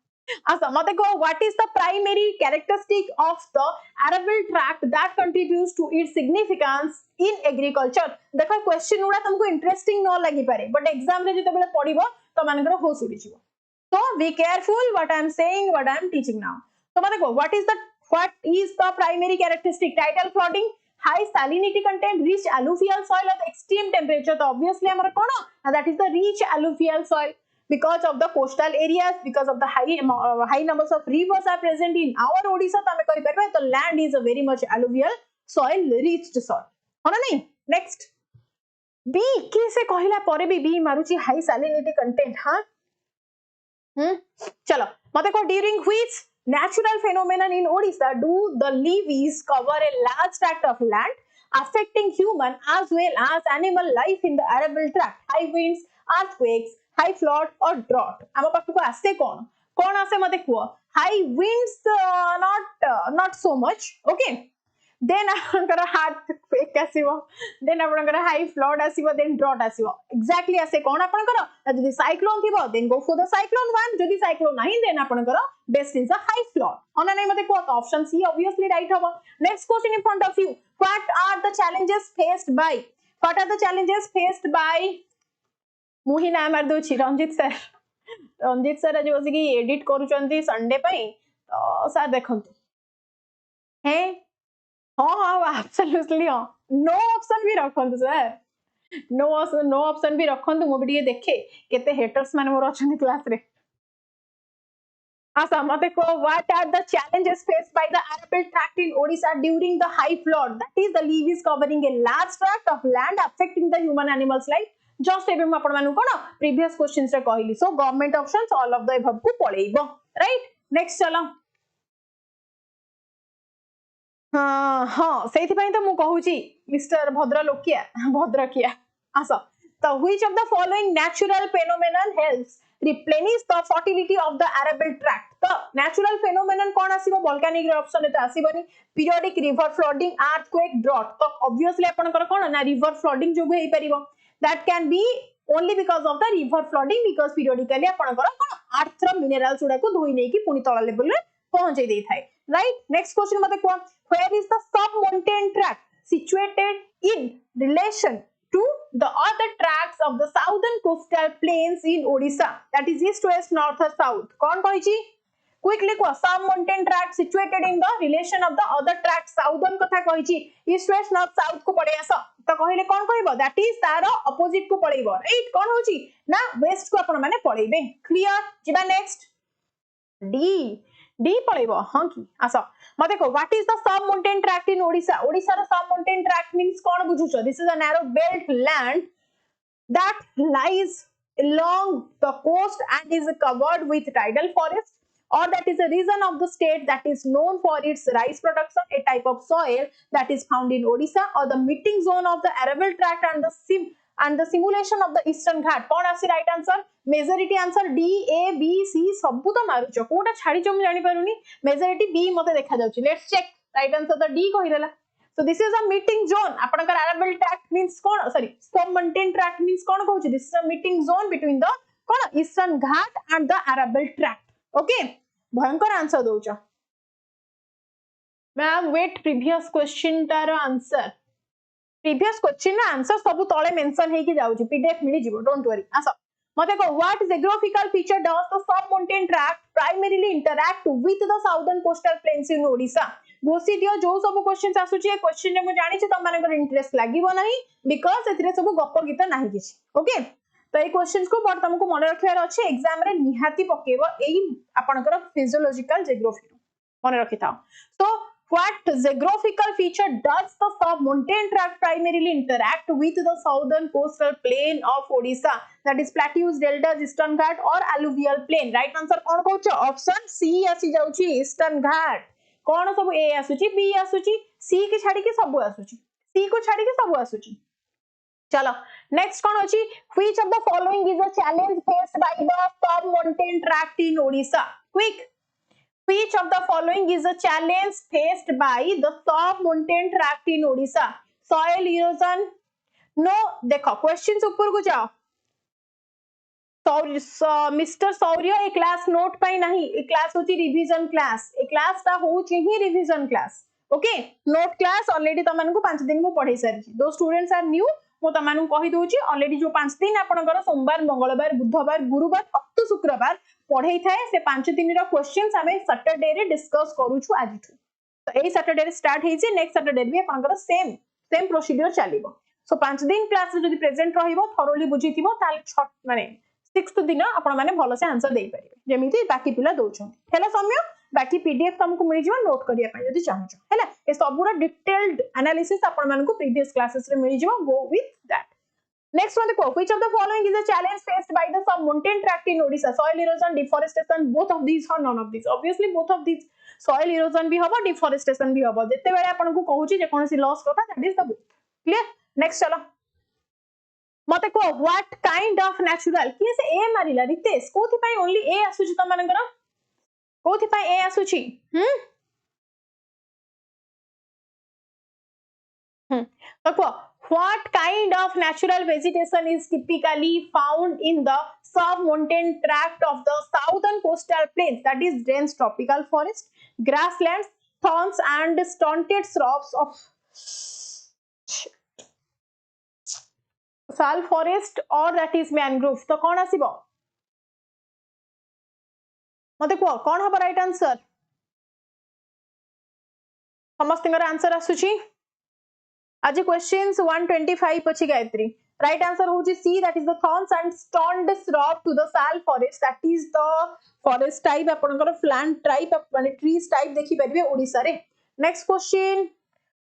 अच्छा मते को what is the primary characteristic of the arable tract that contributes to its significance in agriculture देखो क्वेश्चन उडा तुमको इंटरेस्टिंग न लागि पारे बट एग्जाम रे जते बेले पढिबो त मानकर होश उडी जिवो so be careful what I am saying what I am teaching now so mate ko what is the primary characteristic tidal flooding high salinity content rich alluvial soil at extreme temperature so obviously amara kono that is the rich alluvial soil because of the coastal areas because of the high numbers of rivers are present in our Odisha tame kari parba the land is a very much alluvial soil rich soil hona nahi next b ke se कहला परे भी b मारुची high salinity content हां चलो मते को during which natural phenomenon in Odisha do the levees cover a large tract of land affecting human as well as animal life in the arable tract high winds earthquakes high flood or drought आम पाखु को आसे कौन आसे मते कुआ high winds not so much okay then आपनकर earthquake आसीबो then आपनकर high flood आसीबो then drought आसीबो exactly आसे कौन आपनकर जदि cyclone थिबो then go for the cyclone one जदि cyclone नाही then आपनकर best is a high flood होना नहीं मते को option C obviously right होबो next question in front of you what are the challenges faced by मुही ना मार दोछि रंजित सर जो कि एडिट करूचंती संडे पई तो सर देखंतु हैं हाँ एब्सोल्युटली हाँ नो ऑप्शन भी रखंतु सर नो ऑप्शन भी रखंतु मो भी देखे केते हेटर्स माने मोर अछन क्लास रे आसा मते को what are the challenges faced by the arable tract in Odisha during the high flood that is the levees covering a large tract of land affecting the human animals life just एबे आपण मानु कोन previous questions रे कहली so government options all of the above को पळेइबो right next चलो हाँ हाँ से तो मु कहूची मिस्टर भद्रकिया आस तो which of the following natural phenomenon helps replenish the fertility of the arable tract तो natural phenomenon कौन आसीबो volcanic eruption एता आसीबनी periodic river flooding earthquake drought तो obviously आपनकर कोन ना river flooding जो हेई परिबो that can be only because of the river flooding because periodically आपनकर कोन अर्थ रो minerals उडा को धोई नै की पुनी तळा लेवल रे पहुंचै देई थाए right next question मते कोन where is the sub-montane tract situated in relation to the other tracts of the southern coastal plains in Odisha that is east west north or south कौन कहिची quickly को sub-montane tract situated in the relation of the other tracts southern कथा कहिची east west north south को पड़े आस तो कहले कौन कहबो that is तार opposite को पड़ेबो राइट कौन होची ना west को आपण माने पड़ेबे क्लियर जिबा नेक्स्ट डी पड़ेबो हां की आस मते को what is the submontane tract in Odisha रो सब-montane tract means कौन बुझुछो this is a narrow belt land that lies along the coast and is covered with tidal forest or that is a region of the state that is known for its rice production a type of soil that is found in Odisha or the meeting zone of the arable tract and the simulation of the eastern ghat कौन आसी right answer majority answer D A B C सब तो मारुचो कोटा छाड़ी जो जानि पारुनी majority B मते देखा जाउची लेट्स चेक राइट आंसर तो D कहिदेला so this is a meeting zone आपनकर arable tract means कौन सॉरी sub-montane tract means कौन कहउची this is a meeting zone between the कौन eastern ghat and the arable tract okay भयंकर answer दोउचो ma'am wait previous question तार answer previous question ना answer सब तळे मेंशन हे कि जाउची पीडीएफ मिली जिवो डोंट वरी आसो मते को what geographical feature does the submontane tract primarily interact with the southern coastal plains in Odisha घोषि दियो जो सब क्वेश्चंस आसुची ए क्वेश्चन ने मु जानि छी त मानकर इंटरेस्ट लागिवो नाही बिकॉज़ एथिरे सब गप गीत नाही किछि ओके तो ए क्वेश्चंस को बट तुमको मन रखियार अछि एग्जाम रे निहाती पकेबो एई आपनकर फिजियोलॉजिकल जियोग्राफी मन रखि थाओ तो what geographical feature does the sub-montane tract primarily interact with the southern coastal plain of Odisha that is plateaus deltas eastern ghat or alluvial plain right answer cone कहउछ option C आसी जाउची eastern घाट कोन सब ए आसुची B आसुची सी के छाडी के सब आसुची सी को छाडी के सब आसुची चलो नेक्स्ट कोन अछि which of the following is a challenge faced by the sub-montane tract in Odisha quick which of the following is a challenge faced by the sub-montane tract in Odisha soil erosion no देखो questions ऊपर को जाओ mister सौर्य ए class note पाई नहीं ए class होची revision class ए क्लास ता होची ही revision class okay note class already तमन को 5 दिन मु पढाई सारी दो स्टूडेंट्स आर न्यू मु तमन को कहि दोची ऑलरेडी जो 5 दिन आपनकर सोमवार मंगलवार बुधवार गुरुवार अक्टो शुक्रवार पढाई थाए से 5 दिन रो क्वेश्चंस हमें सैटरडे रे डिस्कस करू छु आज तो एई सैटरडे रे स्टार्ट हेई जे नेक्स्ट सैटरडे भी आपनकर सेम प्रोसीजर चलीबो सो 5 दिन क्लास रे जदी प्रेजेंट रहिबो थरोली बुझितिबो ताले छट माने 6th दिन आपण माने भलो से आंसर देई परिबे जेमिति बाकी पिला दोछन हेला सम्य बाकी पीडीएफ तुमको मिल जिवो नोट करिया पय जदी चाहछो हेला ए सबुरा डिटेल्ड एनालिसिस आपण माने को प्रीवियस क्लासेस रे मिल जिवो go with that next one देखो which of the following is a challenge faced by the sub-montane tract in Odisha soil erosion deforestation both of these or none of these obviously both of these soil erosion भी हबो deforestation भी हबो जते बेले आपण को कहूची जे कोनसी loss कथा that is the both clear next चलो मते को व्हाट काइंड ऑफ नेचुरल कि से ए मारिला रितेश कोथि पई ओनली ए आसुची त मानकर कोथि पई ए आसुची देखो what kind of natural vegetation is typically found in the sub-montane tract of the southern coastal plains that is dense tropical forest grasslands thorns and stunted shrubs of sal forest or that is mangrove तो कौन आसीबो मते को कौन हबो right answer समस्तंगर answer आसुची आज questions 125 अछि Gayatri right answer होची see that is the thorns and stoned shrub to the sal forest that is the forest type आपनकर प्लांट टाइप माने ट्रीज टाइप देखि परबे ओडिसा रे नेक्स्ट क्वेश्चन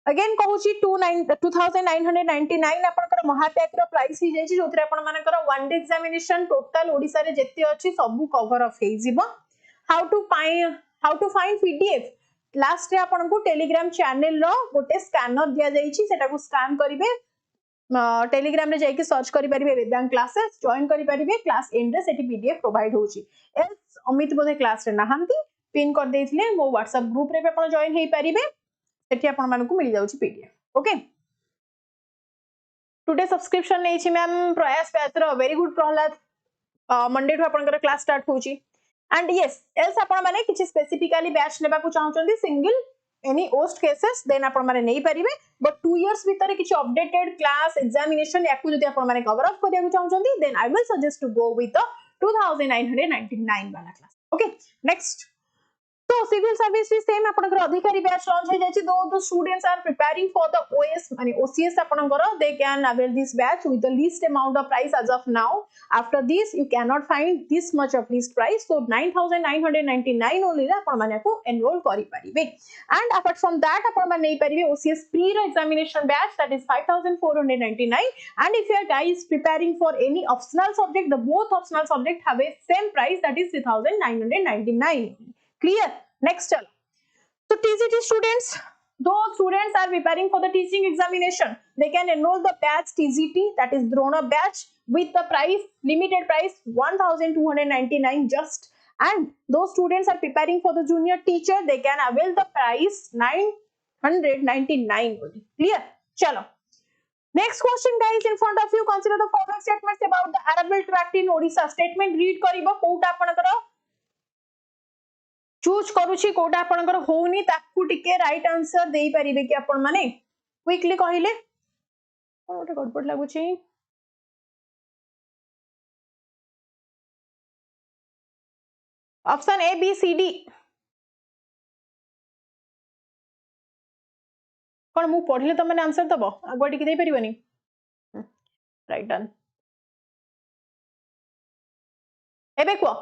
अगेन कहूची 2999 आपनकर महापैक रो प्राइस ही जायछि जोतरे आपन मानकर one day examination total Odisha रे जत्ते अछि सब कवर अफ हे जिवो how to find PDF last रे आपन को टेलीग्राम चैनल रो गोटे स्कैनर दिया जायछि सेटा को स्कैन करिवे टेलीग्राम रे जायके सर्च करि परिबे वेदांत क्लासेस जॉइन करि परिबे क्लास एंड रे सेठी पीडीएफ प्रोवाइड होछि एल्स अमित बोधे क्लास रे नहांती पिन कर देथिले मो व्हाट्सएप ग्रुप रे आपन जॉइन हेई परिबे सेठी आपन मानन को मिल जाउछि पीडीएफ ओके टुडे सब्सक्रिप्शन नेछि मैम प्रयास पैत्र very good Prahlad Monday to आपन क्लास स्टार्ट होछि and yes else आपण माने किछि स्पेसिफिकली बैच लेबा को चाहउचंदी सिंगल एनी ओस्ट केसेस देन आपण माने नै परिबे बट 2 इयर्स भीतर किछि अपडेटेड क्लास एग्जामिनेशन याकू जदी आपण माने कवर अप करिया को चाहउचंदी then I will suggest to go with the 2999 वाला क्लास ओके नेक्स्ट तो सिविल सर्विस भी सेम आपनकर अधिकारी बैच लॉन्च हो जायछि दो students are preparing for the OS माने ओसीएस आपनकर they can avail this batch with the least amount of price as of now after this you can not find this much of least price so 9999 only रे आपन माने को enrol करि परिबे and apart from that आपन माने नै परिबे ओसीएस प्री रो examination batch that is 5499 and if you are guys preparing for any optional subject the both optional subject have a same price that is 3999 clear next so TCT students those students are preparing for the teaching examination they can enroll the batch TCT that is Drona batch with the price limited price 1299 just and those students are preparing for the junior teacher they can avail the price 999 only clear chalo next question guys in front of you consider the following statements about the arable tract in Odisha statement read karibo कोटा आपनकर choose करूची कोटा आपनकर होउनी ताकू टिके right answer देई परिबे कि आपन माने क्विकली कहिले कोनोटे गडबड लागुची option A B C D कौन मु पढ़िले तुम मैंने आंसर दबो आगुआ टिके दे परिबनी राइट डन एबे को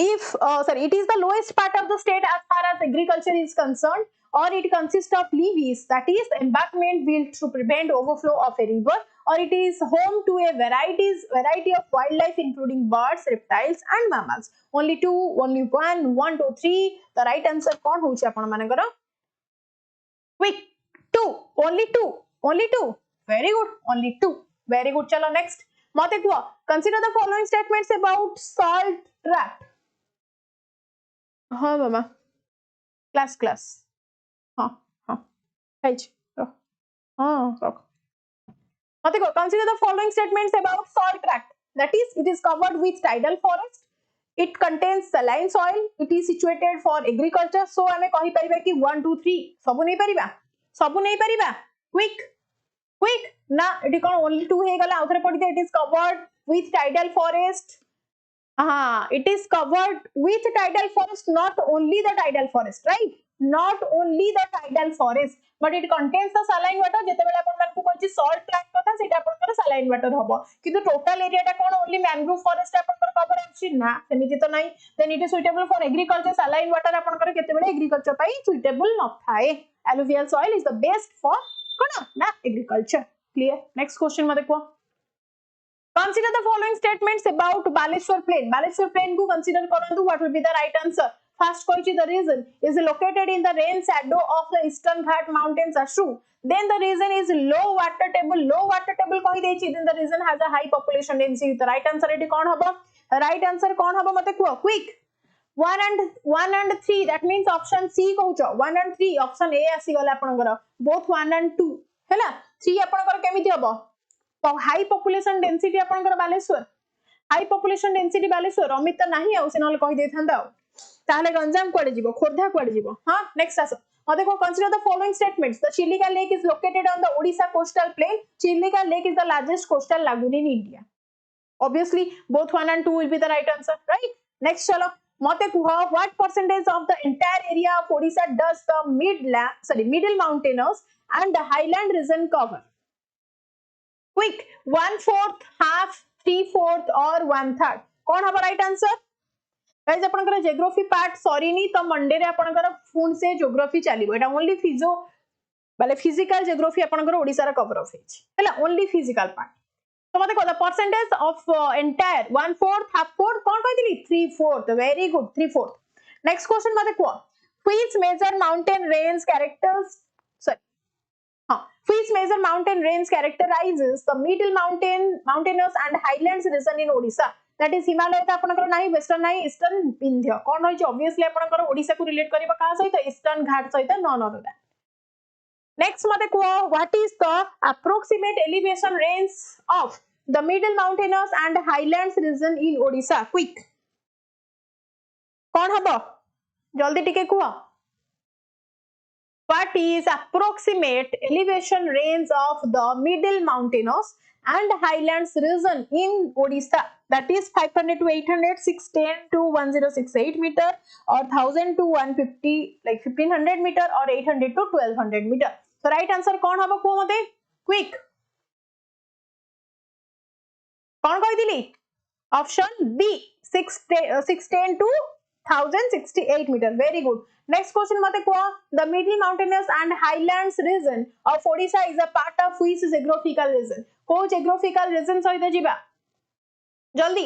if sorry it is the lowest part of the state as far as agriculture is concerned or it consists of levees that is embankment built to prevent overflow of a river or it is home to a variety of wildlife including birds reptiles and mammals only two only one two three the right answer kon hochi apana manakara quick two only two very good only two very good chalo next mate kuh consider the following statements about salt tract हाँ मामा class हाँ हाँ खाइछ हाँ रख मते को consider the following statements about salt tract that is it is covered with tidal forest it contains saline soil it is situated for agriculture so हमें कहि परिबा कि 1 2 3 सबु नै परिबा quick ना एटी कोन only 2 हे गला आउथरे पडी it is covered with tidal forest it is covered with tidal forest not only the tidal forest right not only the tidal forest but it contains the saline water jete bela apun man ko kochi salt tract kotha seta apun saline water hobo kintu total area ta kon only mangrove forest apun cover achi na semiti to nai then it is suitable for agriculture saline water apun kete bela agriculture pai suitable not thae alluvial soil is the best for kona na agriculture clear next question mate ko Consider the following statements about Baleshwar Plain. Baleshwar Plain को consider करूँ what will be the right answer? First कोई the reason is located in the rain shadow of the Eastern Ghat Mountains are true. Then the reason is low water table. Low water table कही देची. Then the reason has a high population density. The right answer eighty कौन होगा? Right answer कौन होगा मते कुआ? Quick. 1 and 3 that means option C कहूचो 1 and 3 option A आसी गला आपनकर both 1 and 2 हैला 3 आपनकर केमिति हबो हाई पॉपुलेशन डेंसिटी आपनकर Baleshwar high population density Baleshwar Amit तो नाही आ से नले कहि दे थांदा ताले गंजाम कोडे जीवो खोरधा कोडे जीवो हां नेक्स्ट आसो मते को consider the following statements the Chilika lake is located on the Odisha coastal plain Chilika lake is the largest coastal lagoon in India obviously both 1 and 2 will be the right answer right next chalo mate kuha what percentage of the entire area of Odisha does the middle mountainous and the highland region cover quick 1/4 half 3/4 or 1/3 कौन हबो right answer guys आपनकर geography part sorry नी तो Monday रे आपनकर full से geography चलीबो एटा only फिजो माने physical geography आपनकर ओडिसा रा कवर ऑफ हेछि हैला ओनली फिजिकल पार्ट तो मते को परसेंटेज ऑफ एंटायर 1/4 1/2 कौन कहतिली 3/4 वेरी गुड 3/4 नेक्स्ट क्वेश्चन मते को which major mountain range characters Which major mountain range characterizes the mountainous and highlands region in Odisha? That is Himalaya ta apanakar nahi western nahi eastern Vindhya. Kon hoichi obviously apanakar Odisha ku relate kariba kaha saita eastern ghat saita none other than. Next mate kuha what is the approximate elevation range of the middle mountainous and highlands region in Odisha? Quick. Kon habo? Jaldi tike kuha. What is approximate elevation range of the middle mountainous and highlands region in Odisha? That is 500 to 800, 610 to 1068 meter, or 1000 to 150, like 1500 meter, or 800 to 1200 meter. So right answer कौन हबो को मते? Quick. कौन कहि दिली? Option B 610 to 1068 meter. Very good. Next question mate ko the middle mountainous and highlands region of Odisha is a part of which geographical region ko geographical region सहित जिबा जल्दी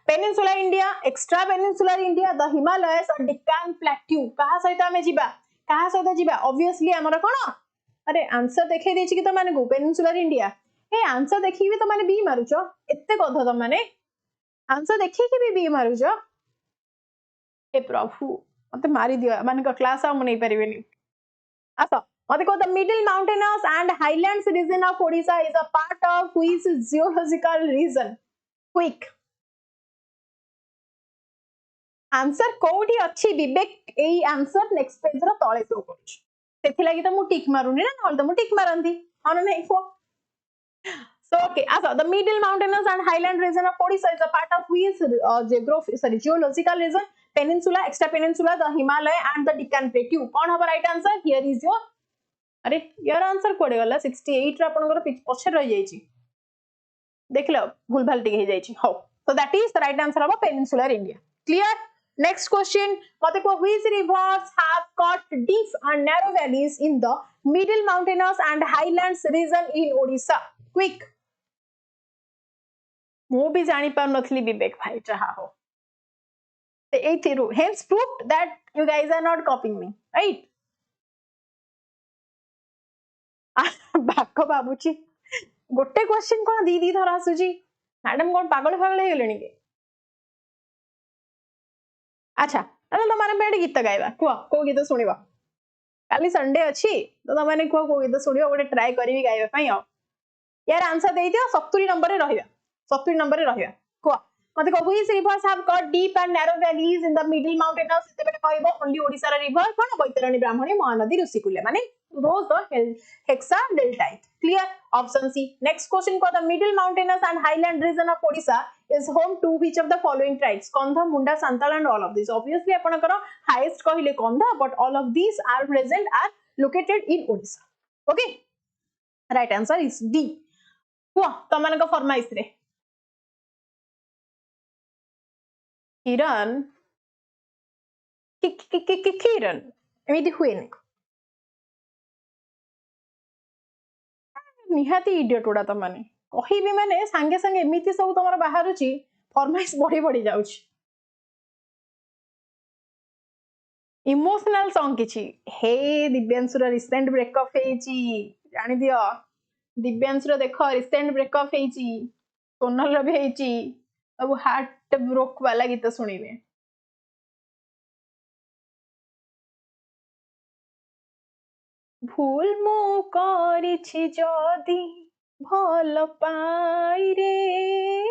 peninsular India extra peninsular India the Himalayas or Deccan plateau कहा सहित हमें जिबा obviously हमर कोन अरे answer देखै देछि कि त माने को peninsular India ए आंसर देखि भी त माने बी मारुचो एते कथा त माने आंसर देखि कि बी मारुचो ए प्रभु मते मारी दियो माने का क्लास आ मनै परिबेनी आसा मते को the middle mountainous and highlands region of Odisha is a part of which geological region quick answer कोठी अछि विवेक एई आंसर नेक्स्ट पेज रो तळे शो करूछ सेथि लागि त मु टिक मारुनी ना नल त मु टिक मारंती हन नै को So okay, the middle mountainous and highland region of Odisha is a part of which geography, geological region peninsula, extra peninsula, the Himalaya and the Deccan Plateau. कौन हमारा right answer? Here is your अरे यार answer कोडे गला 68 रे आपनकर पछे रह जाई छी देख लो भूल भाल टिके जाई छी हो so that is the right answer of peninsular India. Clear? Next question, mate ko which rivers have got deep and narrow valleys in the middle mountainous and highlands region in Odisha? Quick. मु भी जानी पार नथली विवेक भाई जहा हो एथिरु hence proved that you guys are not copying me, right? बाको बाबूची गोटे question कोन दी दी थरा आसुची मैडम कोन पागल पागल हे गेलेनी के अच्छा तो तमारे बेड गीत गाइबा कुआ को गीत सुनिबा काली संडे अछि तो तमाने को गीत सुनिबा गोटे ट्राई करबी गाइबा पई आ यार आंसर देई दियो 70 नंबर रे रहिबा 70 नंबर रे रहिबा कुआ मते को which rivers have got deep and narrow valleys in the middle mountainous सेते बेटा कहबो only ओडिसा रा रिवर कोन बैतरणी ब्राह्मणी महानदी ऋषिकुल्य माने those the hexa deltite. Clear? Option C. Next question for the middle mountainous and highland region of Odisha is home to which of the following tribes? Kandha, Munda, Santal and all of these. Obviously apanakara highest कहले Kandha, but all of these are present are located in Odisha. Okay? Right answer is D. हुआ तमनका फरमाइश रे किरण किरण एमिति हुएनी निहाती idiot उडा त माने कहिबी माने संगे संगे एमिति सब तमर बाहरुची फरमाइश बढी बढी जाउची इमोशनल सॉन्ग किछि हे दिव्यांशुर रिसेंट ब्रेकअप हेची जानि दियो दिव्यांशुर देखो रिसेंट ब्रेकअप हेची सोनल रे भी हेची अब हार्ट ब्रोक वाला गीत सुनिबे भूल मो करिछि जदी भल पाई रे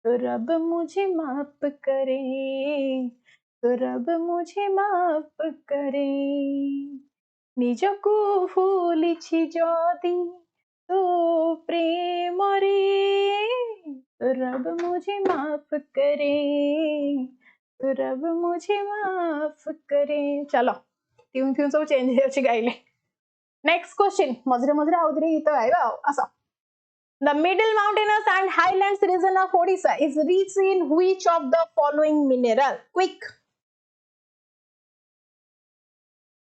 तो रब मुझे माफ करे तो रब मुझे माफ करे निजको भूलिछि जदी तो प्रेम रे तो रब मुझे माफ करे तो रब मुझे माफ करे चलो ट्यून ट्यून सब चेंज हो अछि गाइले Next question. मजरे मजरे आउदरे गीत गाइबा आसा. The middle mountainous and highlands region of Odisha is rich in which of the following mineral? Quick.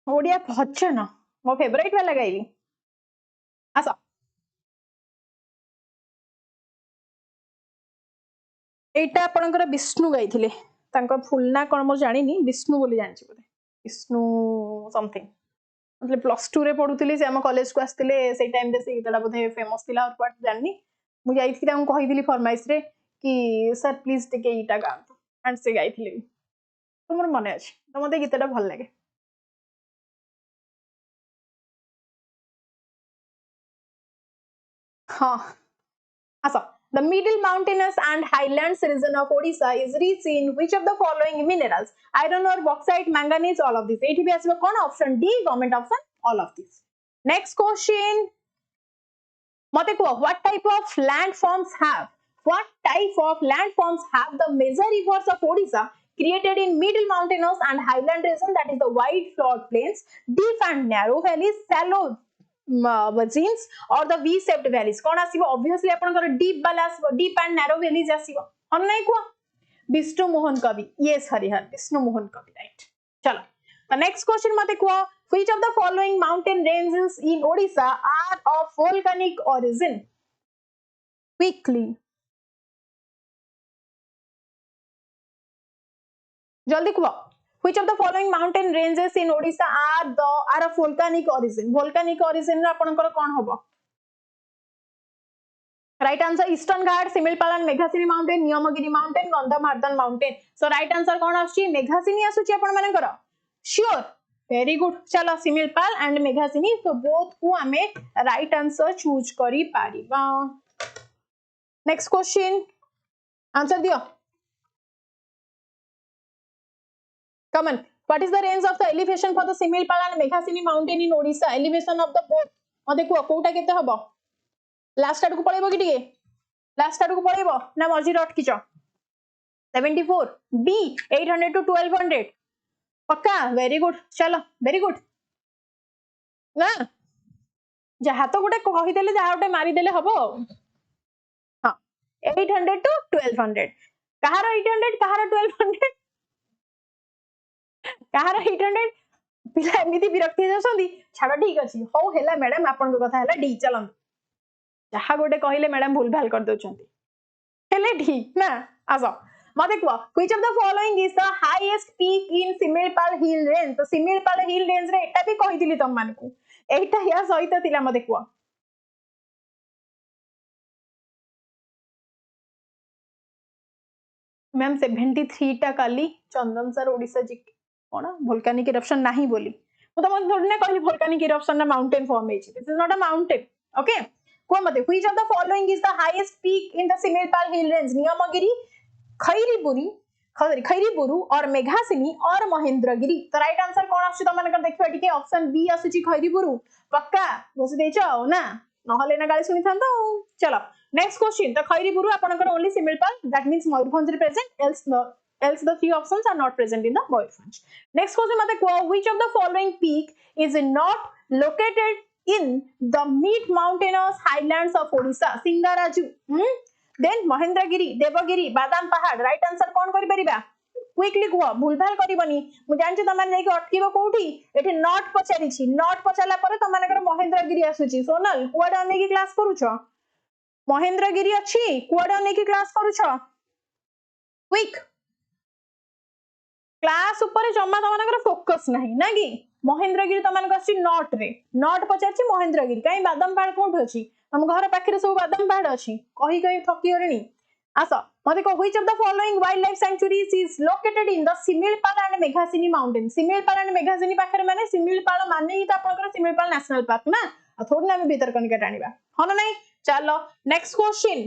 Odia भजन मो फेवरेट वाला गाइबी आसा. एटा आपनकर विष्णु गाइथिले तांकर फुल ना कोन मो जानिनी विष्णु बोली जानछि बोले विष्णु समथिंग मतलब प्लस 2 रे पढुतली से हम कॉलेज को आस्तिले से टाइम दे से गीतडा बोधे फेमस थिला और पार्ट जाननी मु जाईथि तांको कहिदिली फरमाइश रे कि सर प्लीज टिके इटा गांतु एंड से गाइथिले तो मोर मने अछि तो मते गीतडा भल लागे हां आसा The middle mountainous and highlands region of Odisha is rich in which of the following minerals? Iron ore, bauxite, manganese, all of these. एठी भी आसीबो कोन option D government option all of these. Next question. मते को what type of landforms have the major rivers of Odisha created in middle mountainous and highland region, that is the wide flood plains, deep and narrow valleys, shallow basins or the V-shaped valleys. कौन आसीबो obviously आपनकर deep वाला आसीबो deep and narrow valleys आसीबो हम नै को विष्णु मोहन कवि yes Harihar Vishnu Mohan कवि right चलो the next question मते को which of the following mountain ranges in Odisha are of volcanic origin? Quickly जल्दी को which of the following mountain ranges in Odisha are of volcanic origin? Volcanic origin रा आपनकर कोन होबो right answer Eastern Ghats, Similpaal and Meghasini mountain, Niyamagiri mountain, Gandhamardhan mountain. So right answer कोन आछि Meghasini आसुछि आपन मानकर sure very good चलो Similpaal and Meghasini so both को हमें right answer choose करी पारिबा. Next question answer दियो come on. What is the range of the elevation for the Similpaal and Meghasini mountain in Odisha? Elevation of the both मते को कोटा केते हबो last आडू को पळेबो कि टिके लास्ट आडू को पळेबो ना मझी अटकिचो 74 B 800 to 1200 पक्का वेरी गुड चलो वेरी गुड ना जहाँ तो गोटे कहीदेले जहाँ गोटे मारिदेले हम हाँ 800 to 1200 कहार 800 कहार 1200 कहार 800 पिला एमती विरक्ति जाउछंदी छाड़ ठीक अछि हौ हेला मैडम आपन कथा हेला डी चलन जहाँ गोटे कहले मैडम भूल भाल कर दउछंदी हेले ठीक ना आसो मते को which of the following is the highest peak in Similipal hill range तो सिमिलपाल हिल रेंज रे एटा भी कहिदिली तम मानकू एटा या सहित थिला मते को मैम 73 टा काली चंदन सर ओडिशा जीके कोन वोल्केनिक इरप्शन नाही बोली मु तम थोड़ी ना कहली वोल्केनिक इरप्शन ना माउंटेन फॉर्म है this is not a mountain okay को मते which of the following is the highest peak in the Similipal hill range Niyamgiri Khairiburi Khairiburu or Meghasini और महेंद्रगिरी तो राइट आंसर कौन आछी त मानकर देखिबा टिके ऑप्शन बी आछी खैरीबुरु पक्का बस देचो ना नहले ना गाली सुनी थांतो चलो नेक्स्ट क्वेश्चन द खैरीबुरु आपनकर only Similipal that means Mayurbhanj रे present else the three options are not present in the Mayurvanj. Next question mate ko which of the following peak is not located in the mid mountainous highlands of Odisha Singaraju then Mahendragiri Devagiri Badam Pahad right answer कौन करि परिबा quickly कह भूल भाल करबनी मु जानछि तमाने नै कि अटकीबो कोठी एठी नॉट पचारिछि नॉट पचाला परे तमानकर महेंद्रगिरी आसुछि सोनल कुआडा नै कि क्लास करूछो महेंद्रगिरी अछि कुआडा नै कि क्लास करूछो क्विक क्लास ऊपर जमा तमानकर फोकस नाही ना कि महेंद्रगिरी तमानकर अछि नॉट रे नॉट पचारछि महेंद्रगिरी काई बादाम पहाड़ कोठ अछि हम घर पाखरे सब बादाम पहाड़ अछि कहि कहि थकी हरणी आसो मते को which of the following wild life sanctuaries is located in the Similipal and Meghasini mountain Similipal and Meghasini पाखरे माने सिमिलपाल माने ही त आपनकर सिमिलपाल नेशनल पार्क ना थोड़ी ना हम भीतर कनिका टाणीबा हो ना नहीं चलो नेक्स्ट क्वेश्चन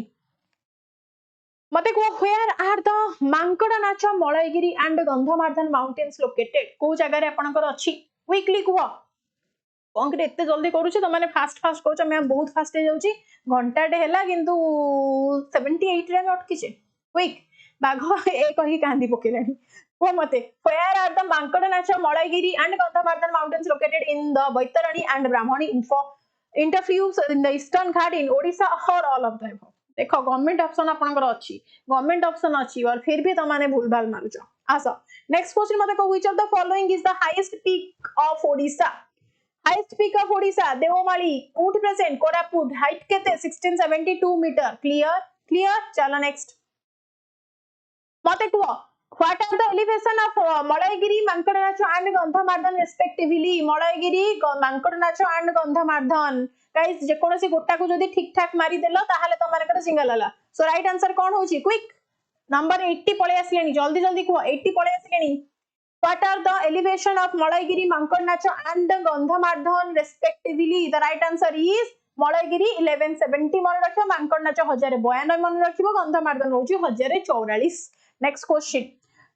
मते को where are the Mankadnacha Malayagiri and Gandhamardan mountains located को जगह रे आपनकर अछि क्विकली कुह कौन के एते जल्दी करूछि त माने फास्ट फास्ट कहछ मैं बहुत फास्ट हे जाउछि घंटा डे हैला किंतु 78 रे अटकी छे क्विक बाघ ए कहि कांदी पकेलानी को मते where are the Mankadnacha Malayagiri and Gandhamardan mountains located in the Baitarani and Brahmani interfluve in the eastern Ghat in Odisha और ऑल ऑफ द अबव देखो गवर्नमेंट ऑप्शन आपनकर अछि गवर्नमेंट ऑप्शन अछि और फिर भी तमाने भूल भाल मारुछ आसो नेक्स्ट क्वेश्चन मते को which of the following is the highest peak of Odisha highest peak of Odisha Deomali कोठ प्रेजेंट कोरापुट हाइट केते 1672 मीटर क्लियर क्लियर चलो नेक्स्ट मते को what are the elevation of Malayagiri Mankadnacha and Gandhamardan respectively Malayagiri Mankadnacha and Gandhamardan guys जे कोनोसी गोटा को जदी ठीक ठाक मारी देलो ताहाले तमानकर सिंगल हला सो राइट आंसर कोन होची क्विक नंबर 80 पळे आसलेनी जल्दी जल्दी को 80 पळे आसलेनी what are the elevation of Malayagiri Mankadnacha and Gandhamardan respectively the right answer is Malayagiri 1170 मन रखियो मांकड़नाच 1092 मन रखियो गंधमार्दन होची 1044 next question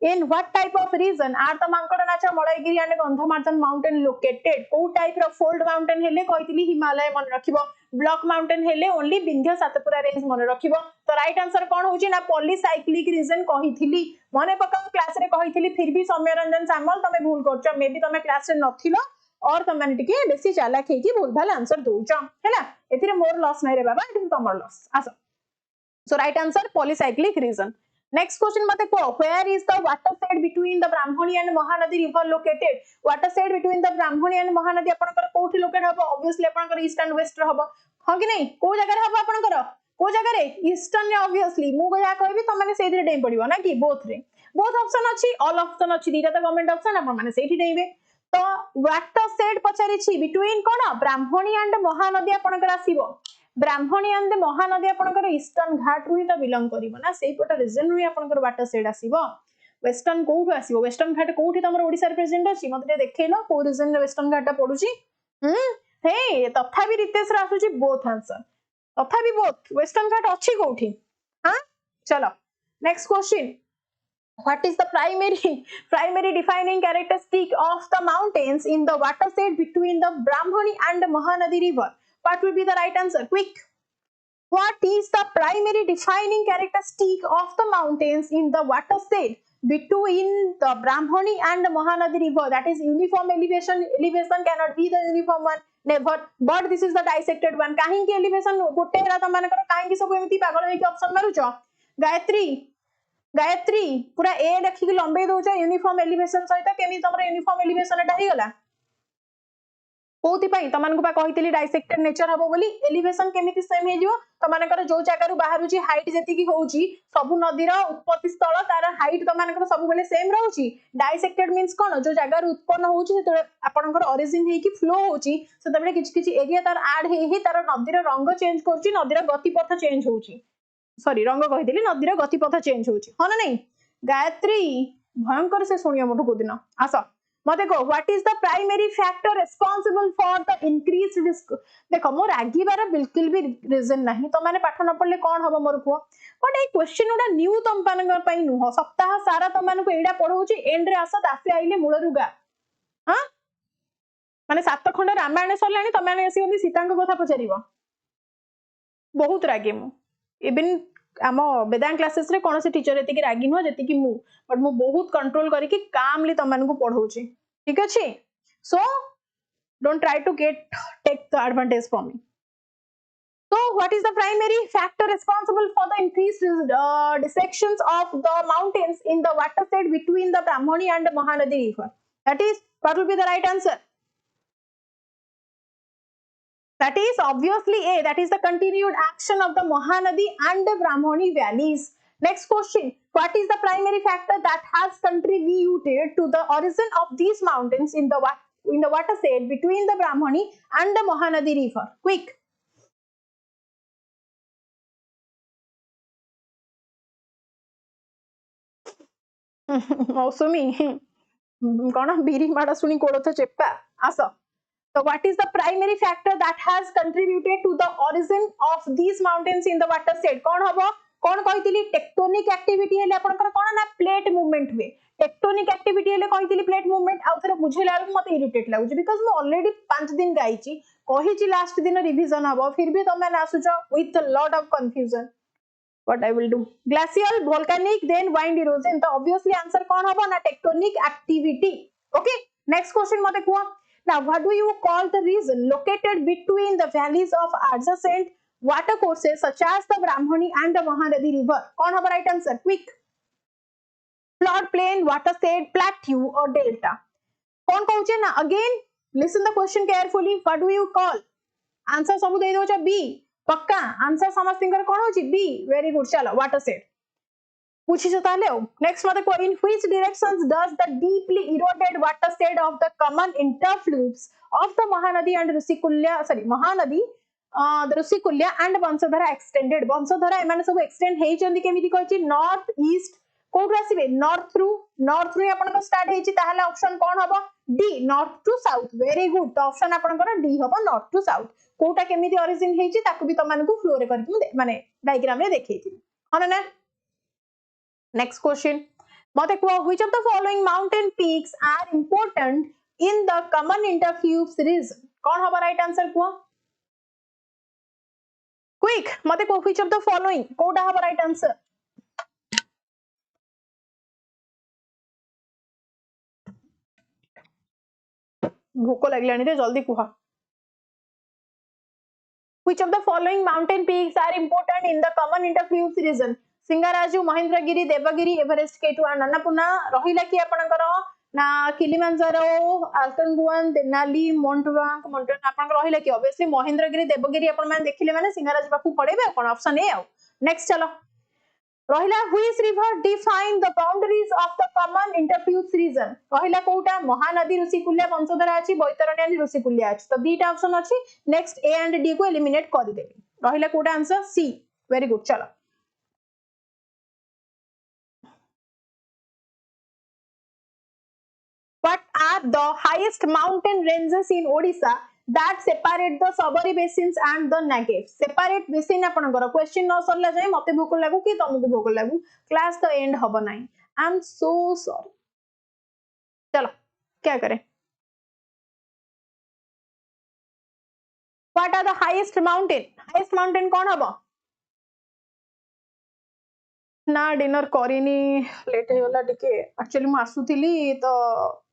in what type of region are the Mankadanacha Malaygiri and Gandhamardan mountain located को type रो fold mountain हेले कहितली हिमालय मन रखिबो ब्लॉक माउंटेन हेले only Vindhya Satpura range मन रखिबो तो राइट आंसर कोन होची ना पॉलीसाइक्लिक रीजन कहितली मने पका क्लास रे कहितली फिर भी सौम्य रंजन सामल तमे भूल करछ मे भी तमे क्लास रे नथिलो और तमे टिके बेसी चालाक हे की भूल भाल आंसर दोछ हैला एथिरे मोर लॉस नै रे बाबा एथि तमर लॉस आसो so right answer polycyclic region Next question mate ko where is the watershed between the Brahmani and Mahanadi river located watershed between the Brahmani and Mahanadi आपनकर कोठी लोकेट हबो obviously आपनकर ईस्ट एंड वेस्ट हबो ह कि नै को जगह रे हबो आपनकर को जगह रे ईस्टर्न रे obviously मु गया कहबी त माने सेहि रे डेम पड़िबो ना कि बोथ ऑप्शन अछि ऑल ऑप्शन अछि दीटा त गवर्नमेंट ऑप्शन आपन माने सेहि डेइबे तो watershed पचारि छि between cone Brahmani and Mahanadi आपनकर आसीबो ब्राह्मणी एंड महानदी आपनकर ईस्टर्न घाट रु ही त बिलोंग करिवो ना सेही पटा रीजन रु आपनकर वाटरशेड आसीबो वेस्टर्न कोठु आसीबो वेस्टर्न घाट कोठी तमर ओडिसा रे प्रेजेंट अछि मते देखैलो को रीजन रे वेस्टर्न घाट पडुची हे तथापि रितेश रे आसुची बोथ आंसर तथापि बोथ वेस्टर्न घाट अछि कोठी हां चलो next question what is the primary defining characteristic of the mountains in the watershed between the Brahmani and Mahanadi river what will be the right answer quick What is the primary defining characteristic of the mountains in the watershed between the Brahmani and the Mahanadi river? That is uniform elevation. Elevation cannot be the uniform one, never. But this is the dissected one. काहिंकी elevation गोटे रा तम मानकर काहिंकी सब एमती पागल होई के option मारुचो Gayatri Gayatri पूरा ए देखि लंबे दउछ यूनिफॉर्म एलिवेशन सहित केमी तमरा यूनिफॉर्म एलिवेशन एटा हेगला कोथि पई तमनको बा कहितली डाइसेक्टेड नेचर हबो बोली एलिवेशन केमिति सेम हे जिवो तमनकर जो जगारु बाहरुची हाइट जेति की होउची सब नदीर उत्पत्ति स्थल तार हाइट तमनकर सब बेले सेम रहउची डाइसेक्टेड मींस कोन जो जगारु उत्पन्न होउची सेते आपनकर ओरिजिन हे की फ्लो होउची सेते बेले किछि किछि एरिया तार ऐड हे तार नदीर रंग चेंज करची नदीर गतिपथ चेंज होउची सॉरी रंग कहितली नदीर गतिपथ चेंज होउची हो ना नहीं गायत्री भयंकर से सुनियो मोटो को दिन आसा मते को what is the primary factor responsible for the increased risk देखो मोर आगीबार बिल्कुल भी रीजन नहीं तो माने पाठ न पढ़ले कोन हबो मोर को but A question Uda new तम पानन पई नु सप्ताह सारा तम मान को एडा पढौची एंड रे आसा दासे आइले मूल रुगा हां माने सात खंड रामायण सरलानी तम माने आसी सीतांक कथा पचारिबो बहुत रागे मु इवन आम वेदांत क्लासेस रे कौन से टीचर एति रागी नुह जति कि मु बट मु बहुत कंट्रोल करके कामली तम मानकु पढौची ठीक अछि so don't try to take the advantage from me so what is the primary factor responsible for the increased dissections of the mountains in the watershed between the Brahmani and the Mahanadi river that is what will be the right answer That is obviously A. That is the continued action of the Mahanadi and the Brahmani valleys. Next question. What is the primary factor that has contributed to the origin of these mountains in the watershed between the Brahmani and the Mahanadi river? Quick. Mausumi. Kona biri mada suni kodotha cheppa. Asa. So what is the primary factor that has contributed to the origin of these mountains in the watershed? कौन हबो कौन कहितली tectonic activity हेले आपनकर कोन ना plate movement हुए tectonic activity हेले कहितली plate movement आ थरे बुझेला मते इरिटेट लागुची बिकॉज़ मु ऑलरेडी 5 दिन गाइची कहिची लास्ट दिन रिवीजन हबो फिर भी तमे आसुचो with a lot of confusion what I will do glacial volcanic then wind erosion तो obviously आंसर कौन हबो ना tectonic activity okay next question मते कुआ Now, what do you call the region located between the valleys of adjacent watercourses such as the Brahmani and the Mahanadi river? कौन हमारा right answer? Quick. Floodplain, watershed, plateau or delta? कौन कहूचे ना? Again, listen the question carefully. What do you call? Answer सब दे दो चा B. पक्का. Answer समझतिंकर कौन होची B. Very good. चलो watershed. पूछी जो ताले हो नेक्स्ट मत को in which directions does the deeply eroded watershed of the common interfluves of the Mahanadi and Rushikulya sorry Mahanadi the Rushikulya and Vamsadhara extended Vamsadhara एमाने सब एक्सटेंड हेइ चंदी केमिति कहछि नॉर्थ ईस्ट कोड आसीबे नॉर्थ थ्रू आपन को स्टार्ट हेछि ताहले ऑप्शन कोन हबो D north to south very good तो ऑप्शन आपन को डी हबो नॉर्थ टू साउथ कोटा केमिति ओरिजिन हेछि ताकू भी तमन को फ्लो रे करके माने डायग्राम रे देखैथि हन ना Next question. Which of the following mountain peaks are important in the common interfluves region? कौन हमारा right answer कुआ? Quick. Which of the following? कोड़ा हमारा right answer? भूको लगलानी थे जल्दी कुहा. Which of the following mountain peaks are important in the common interfluves region? Singaraju Mahendragiri Deogiri Everest K two और अन्नपूर्णा रहिला कि आपनकर ना किलिमांजारो अल्कनगुआन देनाली मोंटवांग आपनकर रहिला कि ऑब्वियसली महेंद्रगिरी देवगिरी आपन माने देखिले माने सिंगाराज बाकू पड़ेबे कोन ऑप्शन ए आ नेक्स्ट चलो रहिला which river define the boundaries of the common interfluves region रहिला कोटा महानदी ऋषिकुल्या वंशधारा अछि बैतरणी ऋषिकुल्या अछि तो दीटा ऑप्शन अछि नेक्स्ट ए एंड डी को एलिमिनेट कर देबी रहिला कोटा आंसर सी वेरी गुड चलो What are the highest mountain ranges in Odisha that separate the Sabari basins and the Negev? Separate basin आपनकर question न सरला जाय मते भोक लागू कि तमको भोक लागू क्लास तो एंड हबो नाही आई एम सो सॉरी चलो क्या करें What are the highest mountain कौन हबो ना डिनर करिनी लेट हो गला टिके एक्चुअली मु आसुथिली तो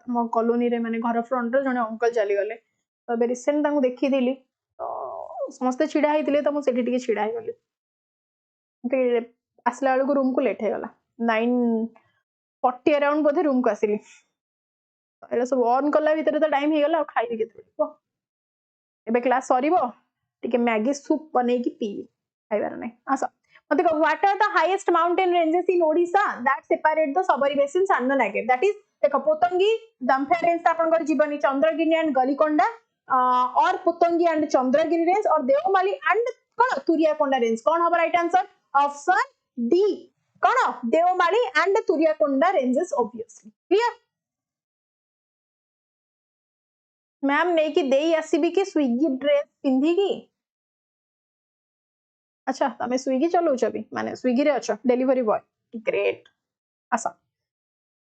मो कॉलोनी रे माने घर फ्रंट रे जने अंकल चली गले तो बे रिसेंट तांको देखि दिली तो समस्त छिडा हिथिले तो मु सेठी टिके छिडा ही गली टे आसला बेलू रूम को लेट हो गला 9:40 अराउंड बोधे रूम को आसिली एला सब ऑन कला भीतर तो टाइम हो गला खाई के एबे क्लास सरीबो टिके मैगी सूप बनै की पीबी खाइबार नै आसा मते को what are the highest mountain ranges in Odisha that separate the Sabari basins and the नागेट दैट इज देखो पोतंगी दमफेर रेंज आपनकर जीवनी चंद्रगिरी एंड गलीकोंडा और पोतंगी एंड चंद्रगिरी रेंज और देवमाली एंड कोन तुरियाकोंडा रेंज कोन होबा राइट आंसर ऑप्शन डी कोन Deomali and Turiakonda ranges obviously clear ma'am नहीं कि देई आसीबी कि स्विगी ड्रेस पिंधी की अच्छा तमे स्विगी चलाउछ भी माने स्विगी रे अछ डिलीवरी बॉय ग्रेट आसा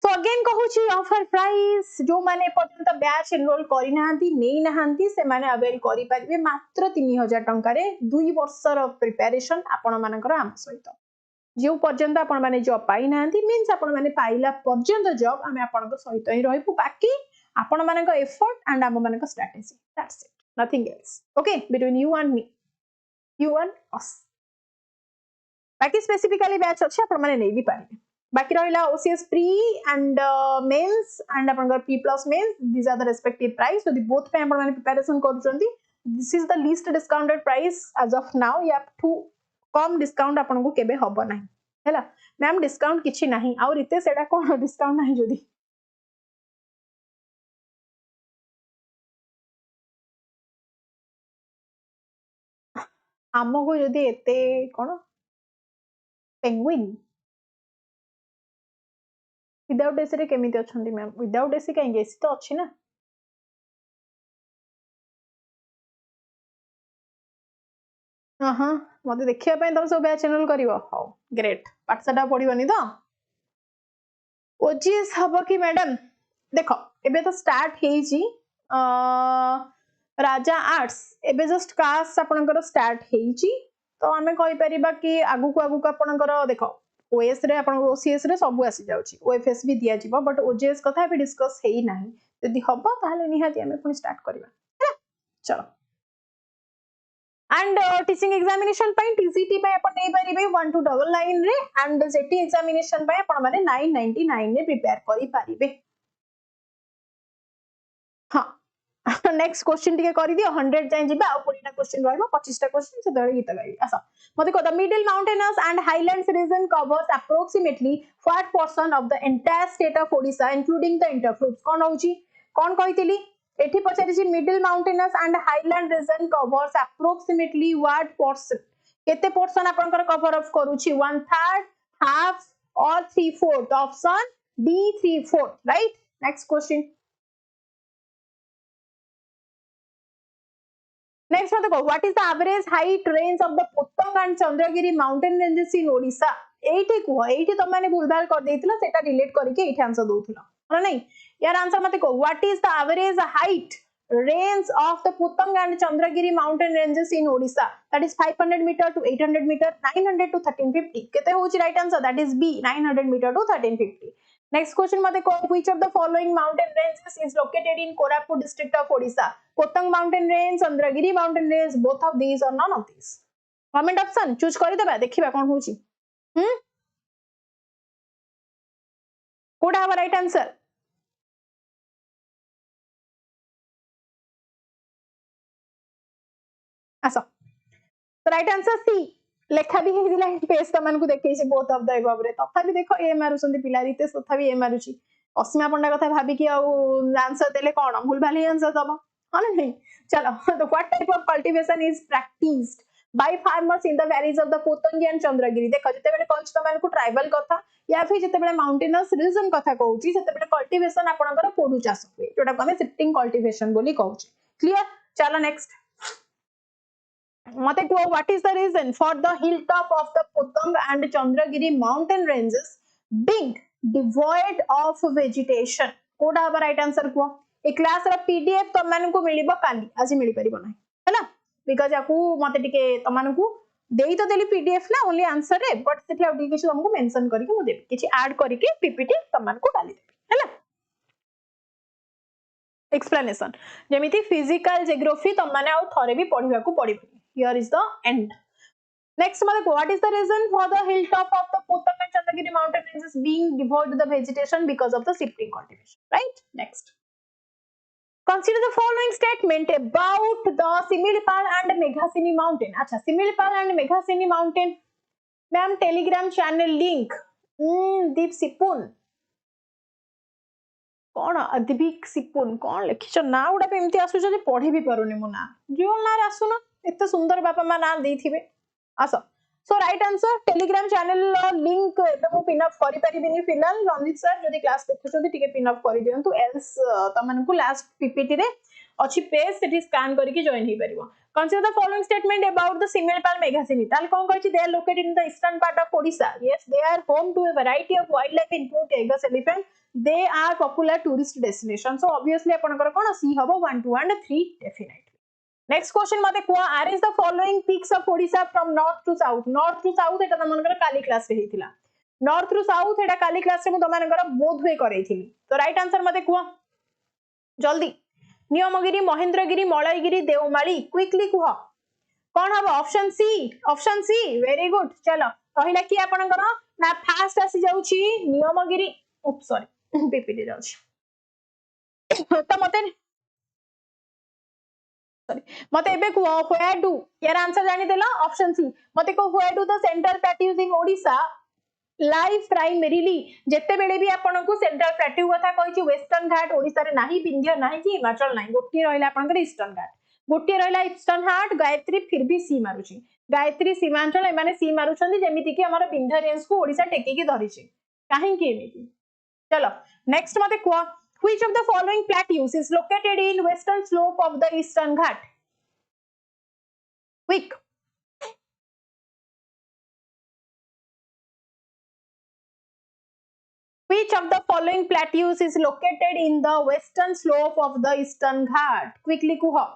तो अगेन कहूची ऑफर प्राइस जो माने पर्यंत बैच एनरोल करि नाहंती नै नाहंती से माने अवेल करि परिबे मात्र 3000 टंका रे 2 वर्षर प्रिपरेशन आपण मानकर आम सहित जो पर्यंत आपण माने जॉब पाई नाहंती मींस आपण माने पाइला पर्यंत जॉब आमे आपनक सहित ही रहबो बाकी आपण मानक एफर्ट एंड आम मानक strategy that's it nothing else okay between you and me you and us बाकी स्पेसिफिकली बैच अच्छे आपण माने नै भी पारिबे बाकी रहिला OCS pre and mains and आपनकर P plus mains this are the respective price यदि बोथ पे आपण माने प्रिपरेशन करूचंती this is the least discounted price as of now या टू कम डिस्काउंट आपन को केबे हबो नाही हैला मैम डिस्काउंट किछि नाही और इते सेडा कोन डिस्काउंट नाही जदी हमको जदी एते कोन पेंगुइन विदाउट एसी रे केमिति अछंती मैम विदाउट एसी काहे एसी तो अछि ना हां मते देखिया पय तम सब बैच चैनल करिवो हाउ ग्रेट पाठसाटा पढिबनी तो ओजीएस हबो कि मैडम देखो एबे तो स्टार्ट हेजी राजा आर्ट्स एबे जस्ट क्लास आपनकर स्टार्ट हेजी तो हमें कहि परिबा कि आगु को आपनकर देखो ओएस रे आपन ओसीएस रे सब आसी जाउची ओएफएस भी दिया जिवो बट ओजीएस कथा भी डिस्कस हेई नाही यदि हबो ताले निहाती हमें पुनी स्टार्ट करबा चलो एंड टीचिंग एग्जामिनेशन पय टीसीटी पय अपन नै परिबे 1299 रे एंड जेटी एग्जामिनेशन पय अपन माने 999 रे प्रिपेयर करि परिबे हां नेक्स्ट क्वेश्चन टिके करि दियो 100 जाय जिबा आ 20 टा क्वेश्चन रहइबो 25 टा क्वेश्चन से दळे गीत गाइबी आसा मते को the middle mountainous and highlands region covers approximately what percent of the entire state of Odisha including the interfluves कोन होउची कोन कहितली एठी पचारि छी middle mountainous and highland region covers approximately what percent केते पर्सन आपनकर कवर अप करूची 1/3 हाफ और 3/4 option D 3/4 right next question Next one, what is the average height range of the Pottang and Chandragiri mountain ranges in Odisha? एठी कुह एठी तो माने भूलभाल कर देथिला सेटा रिलेट करके एठी आंसर दोथिला होला नै यार आंसर मते को what is the average height range of the Pottang and Chandragiri mountain ranges in Odisha that is 500 meter to 800 meter 900 to 1350 केते होची right answer that is B 900 meter to 1350 Next question mate ko which of the following mountain ranges is located in Koraput district of Odisha? Pottang mountain range, Chandragiri mountain range, both of these or none of these? Comment option choose kari deba dekhiba kon hochi. Koda haba right answer? Asa. The right answer C. लेखा भी हेदिला page तमन को देखै छी both of the above रे तथा भी देखो ए मारुसंती पिला रिते तथा भी ए मारुची असीमा पंडा कथा भाबी कि आंसर देले कोन भूल भाली आंसर दबो हां नहीं चलो तो what type of cultivation is practised by farmers in the valleys of the Potangi and Chandragiri देखो जते बेले कोन तमन को ट्राइबल कथा या फिर जते बेले माउंटेनस रीजन कथा कहूची जते बेले कल्टीवेशन आपनकर पोडु चाष हुए जोटा को हमें शिफ्टिंग कल्टीवेशन बोली कहूची क्लियर चलो next Mate ko, what is the reason for the hilltop of the Pottang and Chandragiri mountain ranges being devoid of vegetation? कोडा हबा राइट आंसर को ए क्लास रा पीडीएफ तमन को मिलिबो काली आज मिलि परिबो नै हैला बिकॉज़ याकू मते टिके तमन को देई तो देली पीडीएफ ना ओनली आंसर रे बट सेठी आउ किछि तुमको मेंशन करके मु देबी किछि ऐड करके पीपीटी तमन को डाली देबी हैला एक्सप्लेनेशन जेमिति फिजिकल ज्योग्राफी तम माने आउ थरे भी पढिबा को पडिबो here is the end next मतलब what is the reason for the hilltop of the Potan and Chandagiri mountain ranges being devoid of the vegetation because of the shifting cultivation, right? Next. Consider the following statement about the Similipal and Meghasini mountain. Acha, Similipal and Meghasini mountain. Ma'am, Telegram channel link. Deep Sipun. कौन अदीप सिपुन कौन लिखिछ ना उडा पे एमती आसु जे पढी भी परुनी मु ना रियल ना आसुना एते सुंदर बापा मा ना देथिबे आसो so right answer Telegram channel link एबे मु पिन अप करि परिबिनी फिलहाल रणजीत सर जदी क्लास देखुछोदी टिके पिन अप करि दियंतु एल्स तमन को लास्ट पीपीटी रे अछि पेज सेठी स्कैन करके जॉइन हे परिबो consider the following statement about the Similipal Meghasini ताल कोन कहछि they are located in the eastern part of Odisha yes they are home to a variety of wild life include tigers elephant they are popular tourist destination so obviously apanakar kono c hobo 1 2 and 3 definitely next question mate kuha arrange the following peaks of Odisha from north to south eta tamanakar kali class re heitila north to south eta kali class re mu tamanakar both way करेइथिली तो right answer मते कुआ जल्दी Niyamgiri Mahendragiri Malayagiri Devmali quickly कुआ कोन हबो option C very good चलो कहिला कि आपनकर ना फास्ट आसी जाउची नियमगिरी oops sorry पीपीटी जाउची तो मते एबे को where do यार आंसर जानि देला ऑप्शन सी मते को where do the central plateaus in Odisha lie primarily जेते बेले भी आपन को सेंट्रल प्लेट्यू कथा कहिची वेस्टर्न घाट ओडिसा रे नाही विंध्य नाही कि हिमाचल नाही गोटी रहला आपन कर ईस्टर्न घाट गोटी रहला ईस्टर्न घाट गायत्री फिर भी सी मारुची गायत्री सीमांचल ए माने सी मारुछंदी जेमिति कि हमर विंध्य रेंज को ओडिसा टेकी की धरिची काहे कि एमिति चलो नेक्स्ट मते को which of the following plateaus is located in western slope of the eastern ghat quick which of the following plateaus is located in the western slope of the eastern ghat quickly kuh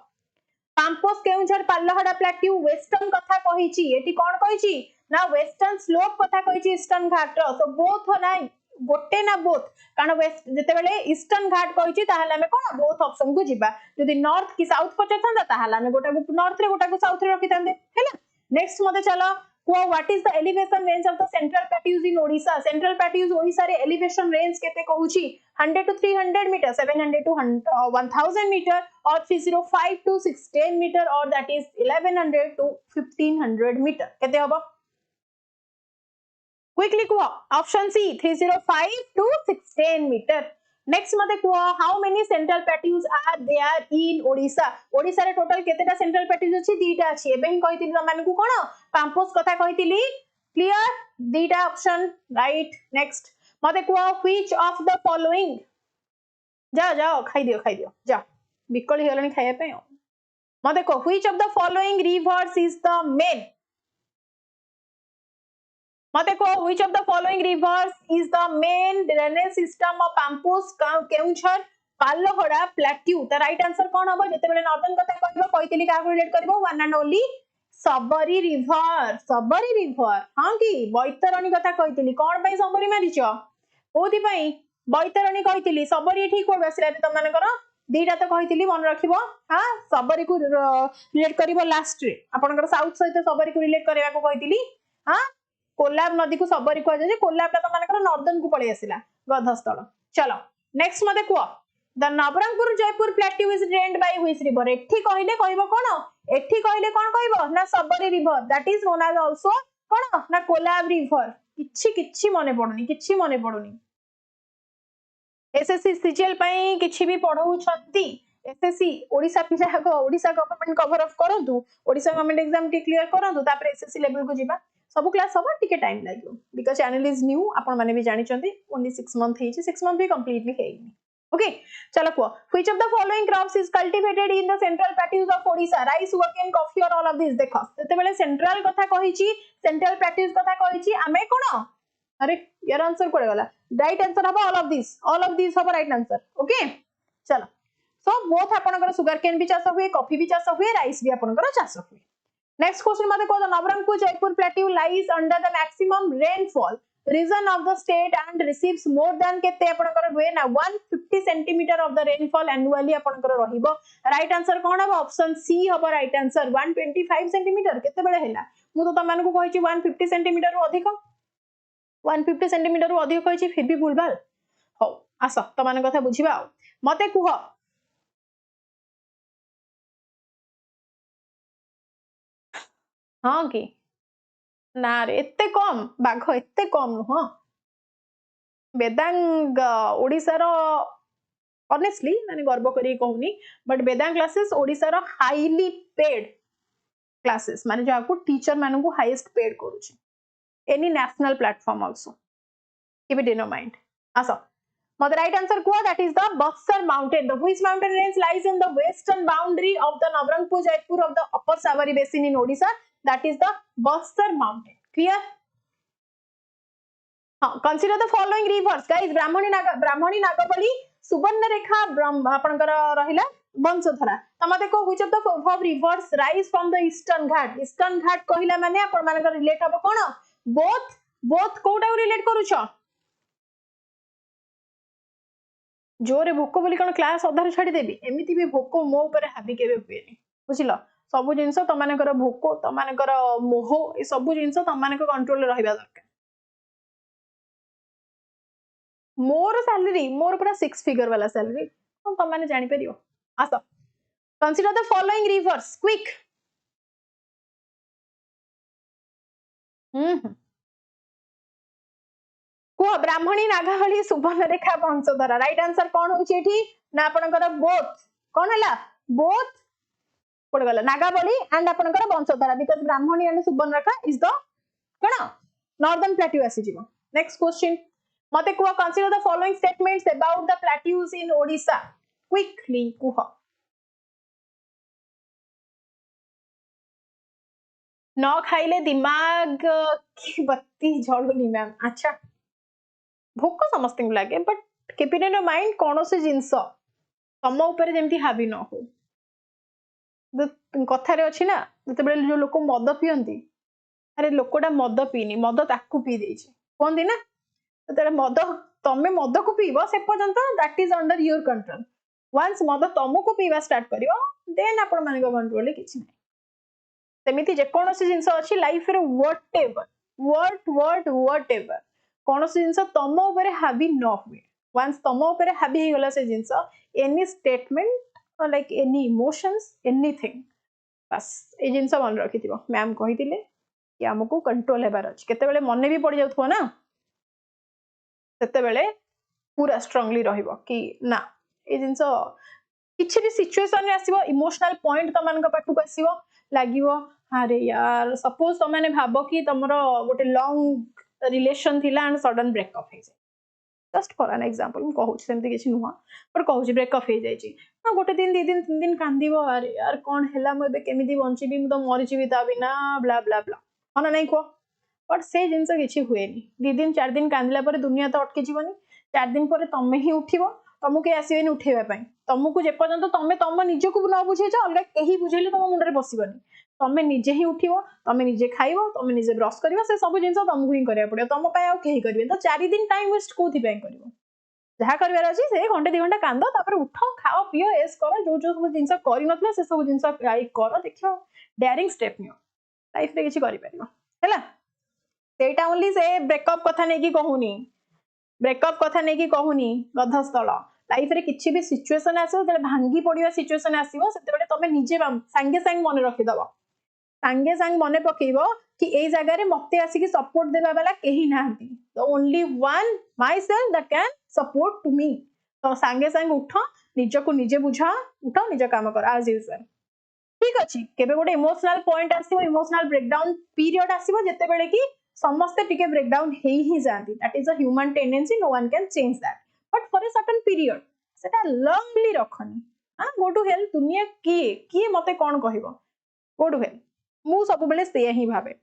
Pampos Keonjhar Pallahara plateau western कथा कहिची eighty कोन कहिची ना western slope कथा कहिची eastern घाट रो so both नाइ गोटे ना both कारण waste जते बेले ईस्टर्न घाट कहिची ताहाले हमें कोन बोथ ऑप्शन को जिबा जदी नॉर्थ की साउथ पचथांदा ताहाले हमें गोटा को नॉर्थ रे गोटा को साउथ रे रखिथांदे हैला नेक्स्ट मते चलो what is the elevation range of the central plateaus in Odisha central plateaus Odisha रे elevation range केते कहूची 100 to 300 meter 700 to 1000 meter or 305 to 610 meter or that is 1100 to 1500 meter केते हबो quickly Kuh option C 305 to 610 meter next मते कुह how many central plateaus are there in Odisha Odisha रे total केतेटा central plateaus अछि दीटा अछि एबे ही कहितिली तमान को कोन पाम्पोस कथा कहितिली क्लियर दीटा ऑप्शन राइट नेक्स्ट मते कुह which of the following जाओ खाइ दियो जा बिकल हेलनी खाया पे मते को which of the following rivers is the main मते को which of the following rivers is the main drainage system of Pampos Keonjhar Pallahara plateau त राइट आंसर कोन हबो जते बेले नॉर्दर्न कथा कहबो कहितली का रिलेट करबो one and only Sabari river हां की बैतरणी कथा कहितली कोन पई सबरी मारिचो ओदी पई बैतरणी कहितली सबरी ठीक कोड आसिला त मानकर दीटा तो कहितली मन रखिबो हां सबरी को रिलेट करबो लास्ट रे आपनकर साउथ सहित सबरी को रिलेट करबा को कहितली हां कोलाब नदी को सबरी को जे कोलाब ता मानकर नॉर्दर्न को पळे आसिला गधस्थल चलो नेक्स्ट मते को the Nabarangpur Jeypore plateau is drained by which river एठी कहिले कहबो कोन एठी कहिले कोन कहबो ना Sabari river that is known as also कोन ना कोलाब रिवर किछि मने पडुनी एसएससी सीजीएल पई किछि भी पढौ छथि एसएससी ओडिसा पिजा को ओडिसा गवर्नमेंट कवर अप करंतु Odisha government exam T clear करंतु तापर एसएससी लेवल को जिबा सब क्लास सब टिके टाइम लागो बिकॉज़ चैनल इज न्यू आपण माने भी जानि चंती ओनली 6 मंथ हेछि 6 मंथ भी कंप्लीटली हेइनी ओके चलो को which of the following crops is cultivated in the central plateaus of Odisha rice sugarcane coffee or all of these देखो जते बेले सेंट्रल कथा कहिछि सेंट्रल प्लेट्यूज कथा कहिछि आमे कोन अरे यार आंसर कोडे वाला राइट आंसर हबो ऑल ऑफ दिस हबो राइट आंसर ओके चलो सो बोथ आपनकर सुगर केन भी चाष हुए कॉफी भी चाष हुए राइस भी आपनकर चाष हुए Next question mate ko Navranpur Jaipur plateau lies under the maximum rainfall region of the state and receives more than kete apankar huए ना 150 centimeter of the rainfall annually apankar rahibo. Right answer kon habo? Option C habo right answer. 125 centimeter kete bele hela mu to तमान को कहिछि 150 centimeter रु अधिक 150 centimeter रु अधिक कहिछि फिर भी भूलभाल हो आस तमान कथा बुझिबा मते कुह हाँ कि ना रे एते कम बाघ एते कम नुह बेदांग ओडिसा रो ऑनेस्टली माने गर्व करी कहूनी बट बेदांग क्लासेस ओडिसा रो हाईली पेड क्लासेस माने जाको टीचर मानन को हाईएस्ट पेड करूची any national platform also keep it in your mind आसो But the right answer kuha that is the Buxar mountain. The which mountain range lies in the western boundary of the Navranpur Jaipur of the upper Savari basin in Odisha. That is the Buxar mountain. Clear? Consider the following rivers, guys. Brahmani Nagapali, Subarnarekha, apankara rahila Bansodhara. Tamate ko which of the above rivers rise from the eastern ghat? Eastern ghat कहला माने आपण मानकर relate हबो कोन? Both Kota relate करूछ? जोरे भोक बोली कौन class अधार छाड़ी देवी एमती भी भोक मो ऊपर हाबी केबे हुएनी बुझिल सब जिनस तमानकर भोक तमानकर मोह ए सब जिनस तमानक कंट्रोल रहिबा दरकार मोर सैलरी मोर पूरा 6 फिगर वाला सैलरी हम तमाने जानि परियो आसो consider the following rivers quick कुह ब्राह्मणी नागावली सुवर्णरेखा वंशधरा राइट आंसर कौन होची एठी ना आपनकर बोथ कौन हला बोथ कोड गला नागावली एंड आपनकर Vamsadhara because Brahmani and Subarnarekha is the कोन नॉर्दर्न प्लेट्यू आसी जीवो नेक्स्ट क्वेश्चन मते कुह consider the following statements about the plateaus in Odisha quickly कुह न खाइले दिमाग की बत्ती जळुनी मैम अच्छा भोक समस्त लगे but keep it in your mind कौन से जिनस तम ऊपर जेमती हावी न हो कथारे अच्छी ना जिते जो लोक मद पीती अरे लोकटा मद पीनी मद ताकू पी देछि कहती ना तो मद तमे मद को पीब से पर्यंत that is under your control once मद तुमको पीवा स्टार्ट करियो देन आपण मानिक कंट्रोल किछि नै सेमिति जे कोनोसी जिंस अछि लाइफ रे व्हाटएवर कोनोसी जिंस तम ऊपर हावी न हुए वंस तम ऊपर हावी हे गला से जिंस एनी स्टेटमेंट और लाइक एनी इमोशंस एनीथिंग बस ए जिंस मन रखिथिबो मैम कहिथिले कि हमको कंट्रोल हेबार अछि केते बेले मने भी पड़ी जाउथबो ना सेते बेले पूरा स्ट्रांगली रहिबो कि ना ए जिंस किछि भी सिचुएशन रे आसीबो इमोशनल पॉइंट तमानक पाखु आसीबो लागिवो अरे यार सपोज तमाने भाबो कि तमरो गोटे लॉन्ग रिलेशन थिला एंड सडन ब्रेकअप हे जस्ट फॉर एन एग्जांपल मु कहू सेमती किछि नुहा पर कहू ब्रेकअप हे जाई छी ना गोटे दिन 2 दिन 3 दिन कांदीबो अरे यार कोन हेला मु एबे केमिदी बंचीबी मु तो मरि जीवी ता बिना ब्ला ब्ला ब्ला हना नै को बट से जिंस किछि हुएनी 2 दिन 4 दिन कांदिला पर दुनिया तो अटके जीवनी 4 दिन पर तमे ही उठिबो तुमको के आसीबेनी उठेबा पई तुमको जे पर्यंत तमे तम निजको न बुझे छ अलगा केही बुझेले तम मुंडरे बसिबनी तमे निजे ही उठिबो तमे निजे खाइबो तमे निजे ब्रश करिवो से सब जिंस तुमको ही करिया पड़ियो तम पय आ केही करबे तो 4 दिन टाइम वेस्ट कोथि पय करिवो जहा करबार अछि से घंटे 2 घंटा कांदो तापर उठो खाओ पियो एस करो जो जो सब जिंस करि नथला से सब जिंस ट्राई करो देखियो डेयरिंग स्टेप नियो लाइफ रे किछि करि परिबो हैला सेटा ओनली से ब्रेकअप कथा नै कि कहूनी ब्रेकअप कथा नै कि कहूनी गधस्थल लाइफ रे किछि भी सिचुएशन आसो तले भांगी पडियो सिचुएशन आसीबो सेते बेले तमे निजे संगे संग मन रखि दबो संगे संग मने पकेइबो कि एई जगह रे मते आसी कि सपोर्ट देबा वाला केही नाहंती the only one myself that can support to me तो संगे संग उठो निजको निजे बुझा उठो निज काम कर एज यूजुअल ठीक अछि केबे गोटे इमोशनल पॉइंट आसीबो इमोशनल ब्रेकडाउन पीरियड आसीबो जते बेले कि समस्त टिके ब्रेकडाउन हेई ही जांती that is a human tendency no one can change that but for a certain period सेटा लॉन्गली रखनी हां गो टू हेल्प दुनिया किए मते कोन कहइबो गो टू हेल्प मु सब बेले से ही भाबे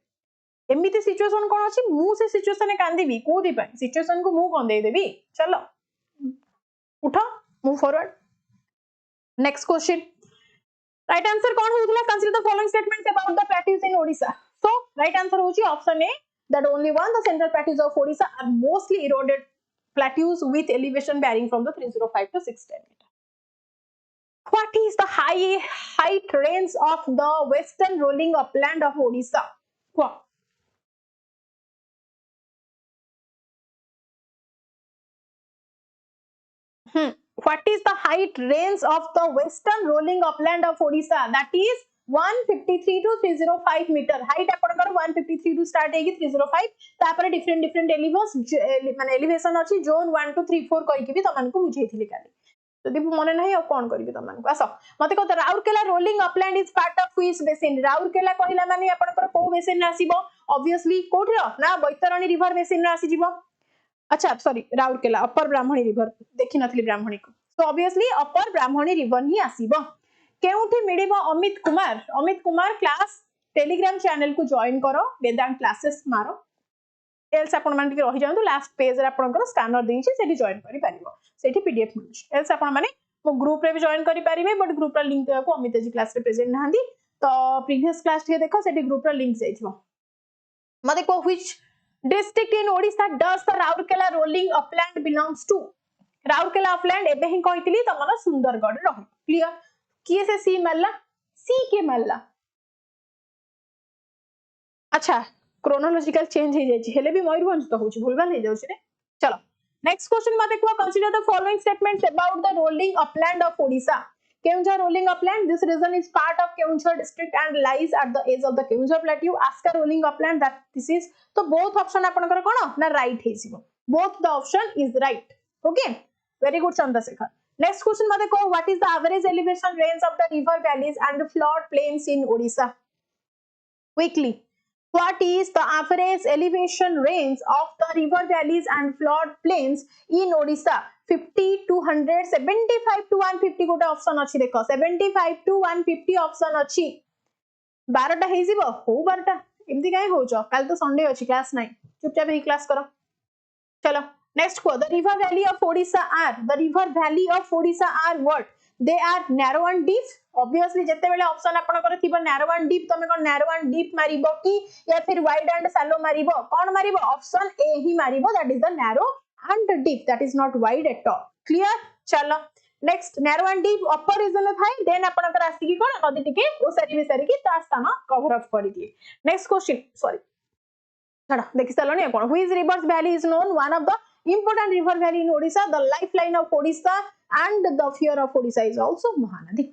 एमिति सिचुएशन कोन अछि मु से सिचुएशन ने कांदीबी कोदी पय सिचुएशन को मु कोन दे देबी चलो उठो move forward next question Right answer कौन होउतला? Consider the following statements about the plateaus in Odisha. So right answer होउची option A, that only one, the central plateaus of Odisha are mostly eroded plateaus with elevation varying from the 305 to 610 meter. What is the height range of the western rolling upland of Odisha? What? What is the height range of the western rolling upland of Odisha? That is 153 to 305 meter. Height आपनकर 153 to start हेगी 305. तापर different elevation अच्छी zone 1 to 3 4 करके भी तमनको बुझेइथिली काली. जदि मने नाही अब कोन करबी तमनको आसो मते कहत Rourkela rolling upland is part of which basin. Rourkela कहिला माने आपनकर को बेसिन रे आसीबो? ऑब्वियसली कोठी ना बैतरणी रिवर बेसिन रे आसी जीवो. अच्छा sorry Rourkela upper Brahmani river देखि नथली ब्राह्मणी को. So obviously upper Brahmani river ही आसीबो. केउठी मिडिबो Amit Kumar class Telegram channel को जॉइन करो वेदांत क्लासेस मारो एल्स आपण माने रही जांतु लास्ट पेज रे आपनकर स्कैनर देइछि सेठी जॉइन करि परिबो सेठी पीडीएफ मिलछि एल्स आपण माने मो ग्रुप रे भी जॉइन करि परिबे बट ग्रुप रा लिंक को अमित जी क्लास रे प्रेजेंट नाहंदी तो प्रीवियस क्लास थे देखो सेठी ग्रुप रा लिंक जाइछो मते को which district in Odisha does the Raurkela rolling upland belongs to? Raurkela upland एबे ही कहितली तमरा सुंदरगढ़ रही क्लियर किए से सी मल्ला सी के मल्ला अच्छा क्रोनोलॉजिकल चेंज हे जाई हेले भी मयूरभंज तो होची भूलभाल हे जाउची रे चलो नेक्स्ट क्वेश्चन मते को consider the following statements about the rolling upland of Odisha. Keonjhar rolling upland, this region is part of Keonjhar district and lies at the edge of the Keonjhar plateau. Aska rolling upland, that this is so both option आपनकर कोन ना right हेसिबो. Both the option is right. Okay, very good Chandrasekhar. Next question mate ko what is the average elevation range of the river valleys and flood plains in Odisha? Quickly, what is the average elevation range of the river valleys and flood plains in Odisha? 50 to 100, 75 to 150 गोटे option अछि देखो 75 to 150 option अछि 12टा हे जिवो हो 12टा एमती काहे होचो काल तो संडे अछि क्लास नाही चुपचाप ही क्लास करो चलो नेक्स्ट को the river valley of Odisha are what they are narrow and deep obviously जते बेले ऑप्शन आपन कर थिबो नैरो एंड डीप तमे कोन नैरो एंड डीप मारिबो की या फिर वाइड एंड शैलो मारिबो कोन मारिबो ऑप्शन ए ही मारिबो that is the narrow and deep, that is not wide at all. Clear? चलो next narrow and deep upper region में थाई then आपनकर आसी की कोन नदी टिके ओ सारी विसारी की ता स्थान कवर अप करि दिए. Next question, sorry छड़ा देखि चलनी कोन which rivers valley is known one of the important river valley in Odisha, the lifeline of Odisha and the fear of Odisha is also Mahanadi.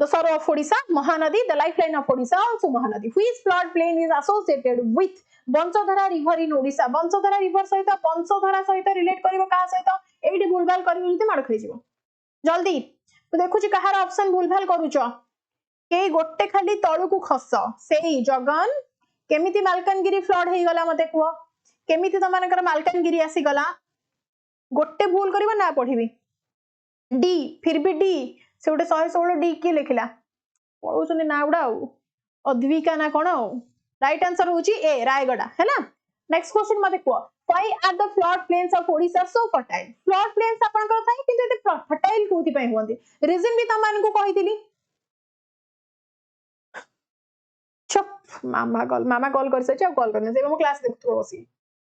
The sorrow of Odisha, Mahanadi, the lifeline of Odisha, also Mahanadi. Which flood plain is associated with Bansadhara river in Odisha? Bansadhara river सहित Bansadhara सहित relate करिवो कहा सहित AD भूलभाल करिवो जति मार खइ जिवो जल्दी तो देखुची कहार ऑप्शन भूलभाल करूचो के गोटे खाली तळु को खस सेही जगन केमिति मालकानगिरी फ्लड हेई गला मते कुओ केमिति त मानकर मालकानगिरी आसी गला गोटे भूल करिवो ना पढिबी डी फिर भी डी से गोटे 116 डी की लिखिला पढौचनी ना उडा अद्विका ना कोन राइट आंसर होची ए रायगड़ा है ना. नेक्स्ट क्वेश्चन मते को why are the flood plains of Odisha so fertile? Flood plains आपन कर थाई किंतु एते fertile कोथि पय होंदी रीजन भी तमान को कहितली चुप मामा कॉल कर सचे कॉल करने से हम क्लास देखतो बसी.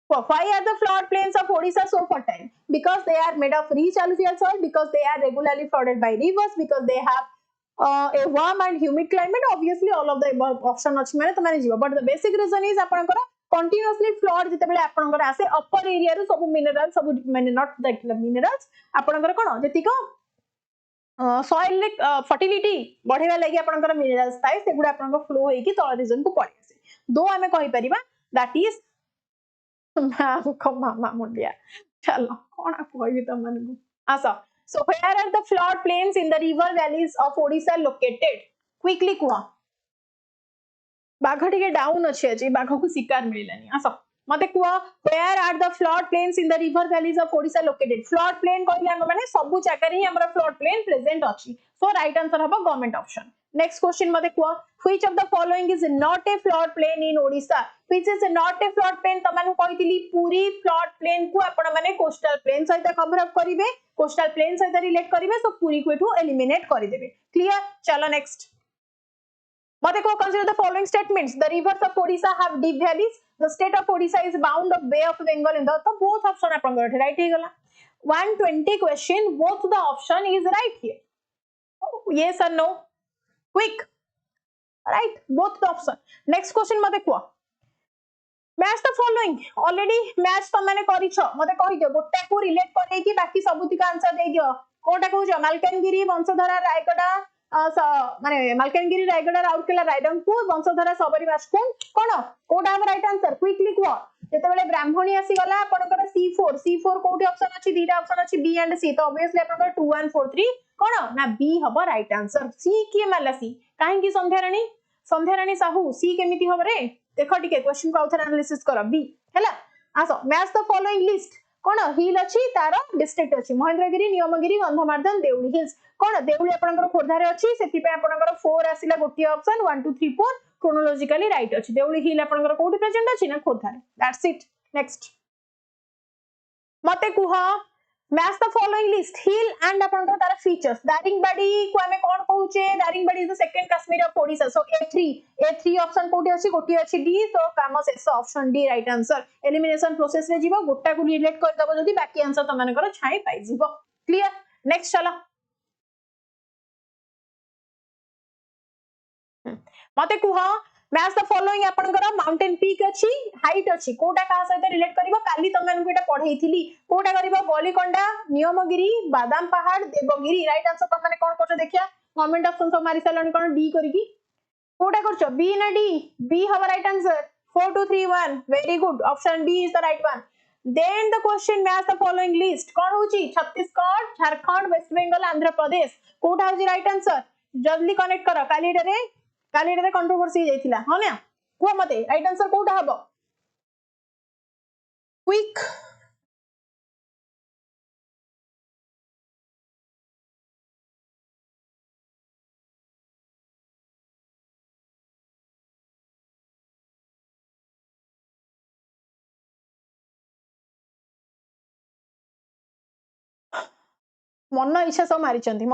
Why are the flood plains of Odisha so fertile? Because they are made of rich alluvial soil, because they are regularly flooded by rivers, because they have a warm and humid climate. Obviously all of the above option अछि माने त माने जीव but the basic reason is आपनकर continuously flood जते बेले आपनकर आसे upper area रो सब minerals सब माने not that minerals आपनकर कोन जति को soil fertility बढ़ेवा लागि आपनकर minerals थाए सेगुडा आपनकर flow होई कि तळ रीजन को पड़े आसे दो हमें कहि परिबा that is मामा मुंडिया चलो कौन कहबी तमन को आसा. So where are the flood plains in the river valleys of Odisha located? Quickly कुआ बाघ टिके डाउन अछि अछि बाघ को शिकार मिललानी आसा मते कुआ where are the flood plains in the river valleys of Odisha located? Flood plain कहले हम माने सब जगह रे हमरा flood plain present अछि. So right answer हबा गवर्नमेंट ऑप्शन. Next question मते कुआ which of the following is not a flood plain in Odisha? Which is not a flood plain tamanu कहितली पूरी flood plain को आपण माने coastal plain सहित cover up करिवे coastal plain सहित रिलेट करेंगे सो पूरी को एठू एलिमिनेट करदेवे क्लियर चलो नेक्स्ट मते को consider the following statements the rivers of Odisha have deep valleys the state of Odisha is bound of Bay of Bengal in the तो both option अपन को right ही गला 120 question both the option is right here yes or no quick right both the option next question मते को match the following already match तो मैंने करिछो मते कहि दियो गोटा को रिलेट करे कि बाकी सबुति का आंसर दे दियो कोटा कहउछो मालकानगिरी वंशधारा रायगडा माने मालकानगिरी रायगडा राउरकेला रायरंगपुर वंशधारा सबरी बासकुंड कोन कोटा हम राइट आंसर क्विकली को जेते बेले ब्राह्मणी आसी गला आपनकर C4 कोठी ऑप्शन अछि दीटा ऑप्शन अछि बी एंड सी तो ऑब्वियसली आपनकर 2 1 4 3 कोन ना बी हबो राइट आंसर सी के माला सी काहे की संध्या रानी साहू सी केमिति हबो रे देखो टिके क्वेश्चन को आउथर एनालिसिस करो बी हैला आसो मैच द फॉलोइंग लिस्ट कोन हिल अछि तार डिस्ट्रिक्ट अछि महेंद्रगिरी नियमगिरी गंधमार्दन देउली हिल्स कोन देउली आपनकर खोरधारे अछि सेति पे आपनकर 4 आसिला गोटी ऑप्शन 1 2 3 4 क्रोनोलॉजिकली राइट अछि देउली हिल आपनकर कोठी प्रेजेंट अछि ना खोरधारे दैट्स इट नेक्स्ट मते कुह match the following list hill and आपनकर तार फीचर्स दारिंगबाड़ी को हमें कोन कहूचे Daringbadi is the second Kashmir of Odisha so ए3 ऑप्शन कोठी अछि गोटी अछि डी तो काम शेष option D right answer elimination process रे जीवो गोटा को रिलेट कर दबो जदी बाकी आंसर त माने कर छाई पाई जीवो क्लियर नेक्स्ट चलो मते कुह मैच द फॉलोइंग आपनकर माउंटेन पीक अछि हाइट अछि कोटा का सहित रिलेट करिवो काली तमन को एटा पढैथिली कोटा करिवो गलीकोंडा नियमगिरी बादाम पहाड़ देवगिरी राइट आंसर त माने कोन करछ देखिया कमेंट ऑप्शन सब मारि सालनी कोन डी करिकी कोटा करछ बी ना डी बी हवा right answer 4 2 3 1 very good option B is the right one then the question match the following list कोन होची छत्तीसगढ़ झारखंड वेस्ट बंगाल आंध्र प्रदेश कोटा होची राइट आंसर जल्दी कनेक्ट करो काली रे कंट्रोवर्सी जाइथिला हो ना को मते राइट आंसर कोटा हबो क्विक मन इच्छा सब मारिचंदी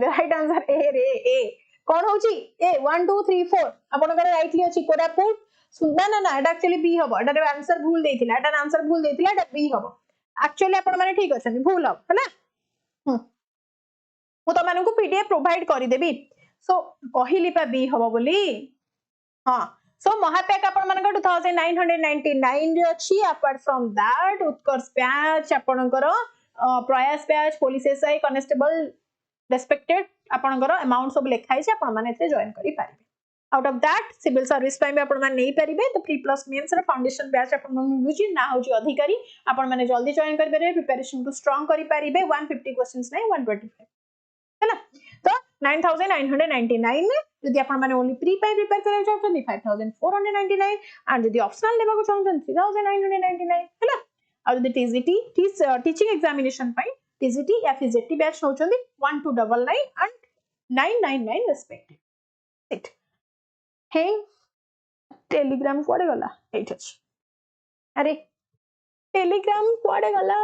राइट आंसर ए रे ए कोन होची ए 1 2 3 4 आपन करे राइटली अछि कोरापुट ना ना ना एटा एक्चुअली बी हबो एटा आंसर भूल देथिला एटा आंसर भूल देथिला एटा बी हबो एक्चुअली आपन माने ठीक अछन भूल हबो हैला मु त मानकु पीडीएफ प्रोवाइड करि देबी सो कहिली पा बी हबो बोली हां सो महापैक आपन मानक 2999 रे अछि apart from that Utkarsh batch आपनकर Prayas batch police SI constable respected आपनकर अमाउंट सब लिखाई छै आपन माने एते जॉइन करि पारिबे out of that civil service time आपन माने नहीं पारिबे तो प्री प्लस मेंस रे फाउंडेशन बैच आपन माने बुझी ना होची अधिकारी आपन माने जल्दी जॉइन करि पारे प्रिपरेशन को स्ट्रांग करि पारिबे 150 क्वेश्चंस नै 125 हैला तो 9999 में यदि आपण माने ओनली प्री पाई प्रिपेयर करे चाहछन 5499 एंड यदि ऑप्शनल लेबा को चाहछन 3999 हैला और यदि टीजीटी टीचिंग एग्जामिनेशन पाई टीजीटी या फिजेटी बैच होचंदी 1299 एंड 999 रेस्पेक्टिव इट हे टेलीग्राम कोडे गला एट अछि अरे टेलीग्राम कोडे गला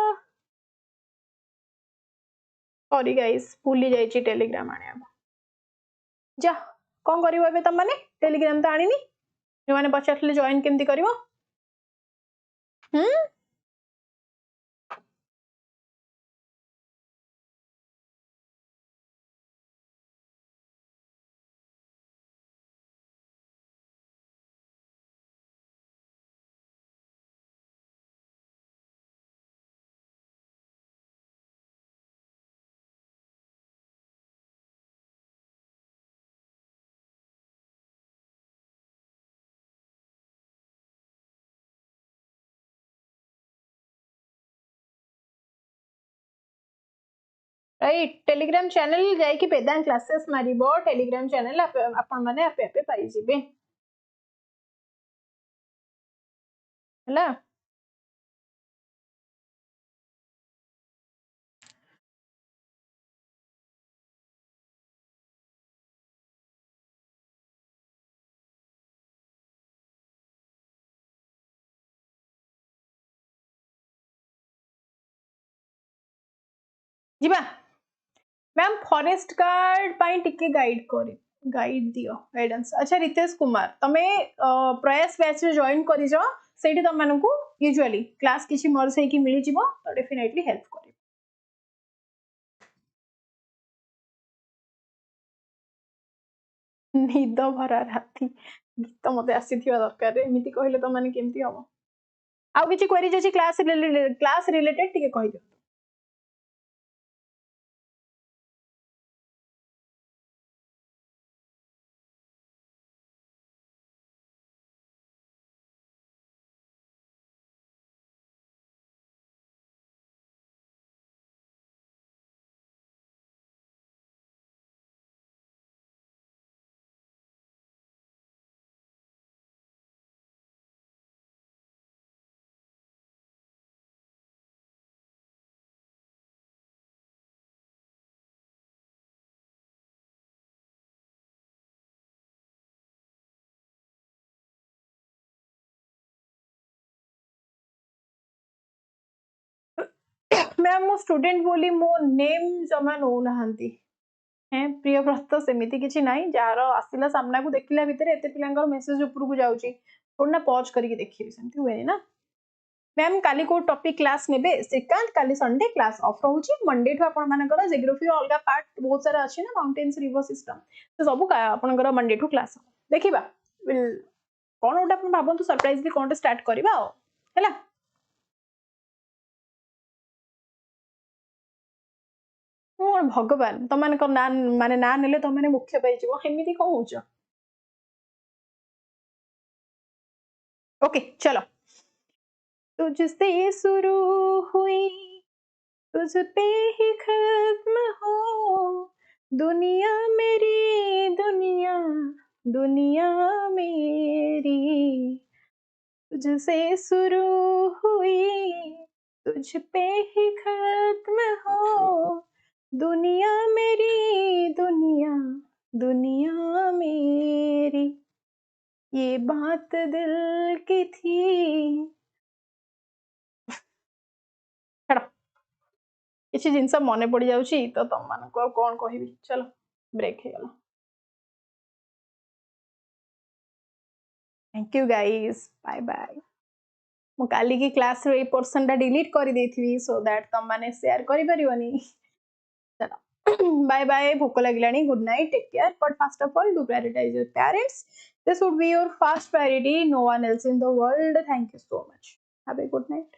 सॉरी गाइस भूली जाइची टेलीग्राम आने जा कौन करिवो एबे तम माने टेलीग्राम तो आनिनी जो माने पछाटले जॉइन केमती करिवो राइट टेलीग्राम चैनल जाई कि वेदांत क्लासेस मारिबो टेलीग्राम चैनल अपन माने आपे आपे पाई जिबे हला जीवा मैम फॉरेस्ट गार्ड पाई टिके गाइड दियो गाइडेंस अच्छा रितेश कुमार तमे प्रयास बैच रे जॉइन करि जो सेठी तम मानकू यूजुअली क्लास किछि मर्ज हे कि मिली जिवो तो डेफिनेटली हेल्प करि निद भरा राती गीत मते आसीथिबा दरकार रे एमिति कहले तो माने केमति हो आउ किछि क्वेरी जछि क्लास रिलेटेड टिके कहि दियो मैम मो स्टूडेंट बोली मो नेम जमा नो नहांती हैं प्रियव्रत सेमिति किछि नाही जार आसिला सामना को देखिला भितरे एते पिलांकर मेसेज ऊपर को जाउची थोड़ा पॉज करके देखिबी सेमति हुए ना मैम काली को टॉपिक क्लास नेबे सेकंड काली संडे क्लास ऑफ रहउची मंडे ठो आपण मानकर जियोग्राफी अलगा पार्ट बहुत सारा अछि ना माउंटेन्स रिवर सिस्टम तो सब का आपनकर मंडे ठो क्लास देखिबा कोन उटा आपण भाबंतु सरप्राइजली कोन स्टार्ट करबा हैला मोर भगवान तमन को ना माने ना नेले तमने मुख्य पाई जिवो हेमिति को होउछ ओके चलो तुझसे शुरू हुई तुझ पे ही खत्म हो दुनिया मेरी दुनिया दुनिया मेरी तुझसे शुरू हुई तुझ पे ही खत्म हो दुनिया मेरी दुनिया दुनिया मेरी ये बात दिल की थी छाड़ किसी जिनस मन पड़ जाउची तो तुम मान को कौन कहबी चलो ब्रेक हो गला thank you guys bye bye मु काली की क्लास रे पोर्शन टा डिलीट कर देथिबी सो दैट तुम माने शेयर करि परिवनी चलो बाय बाय भूख लगिलानी good night take care but first of all do prioritise your parents this would be your first priority no one else in the world thank you so much have a good night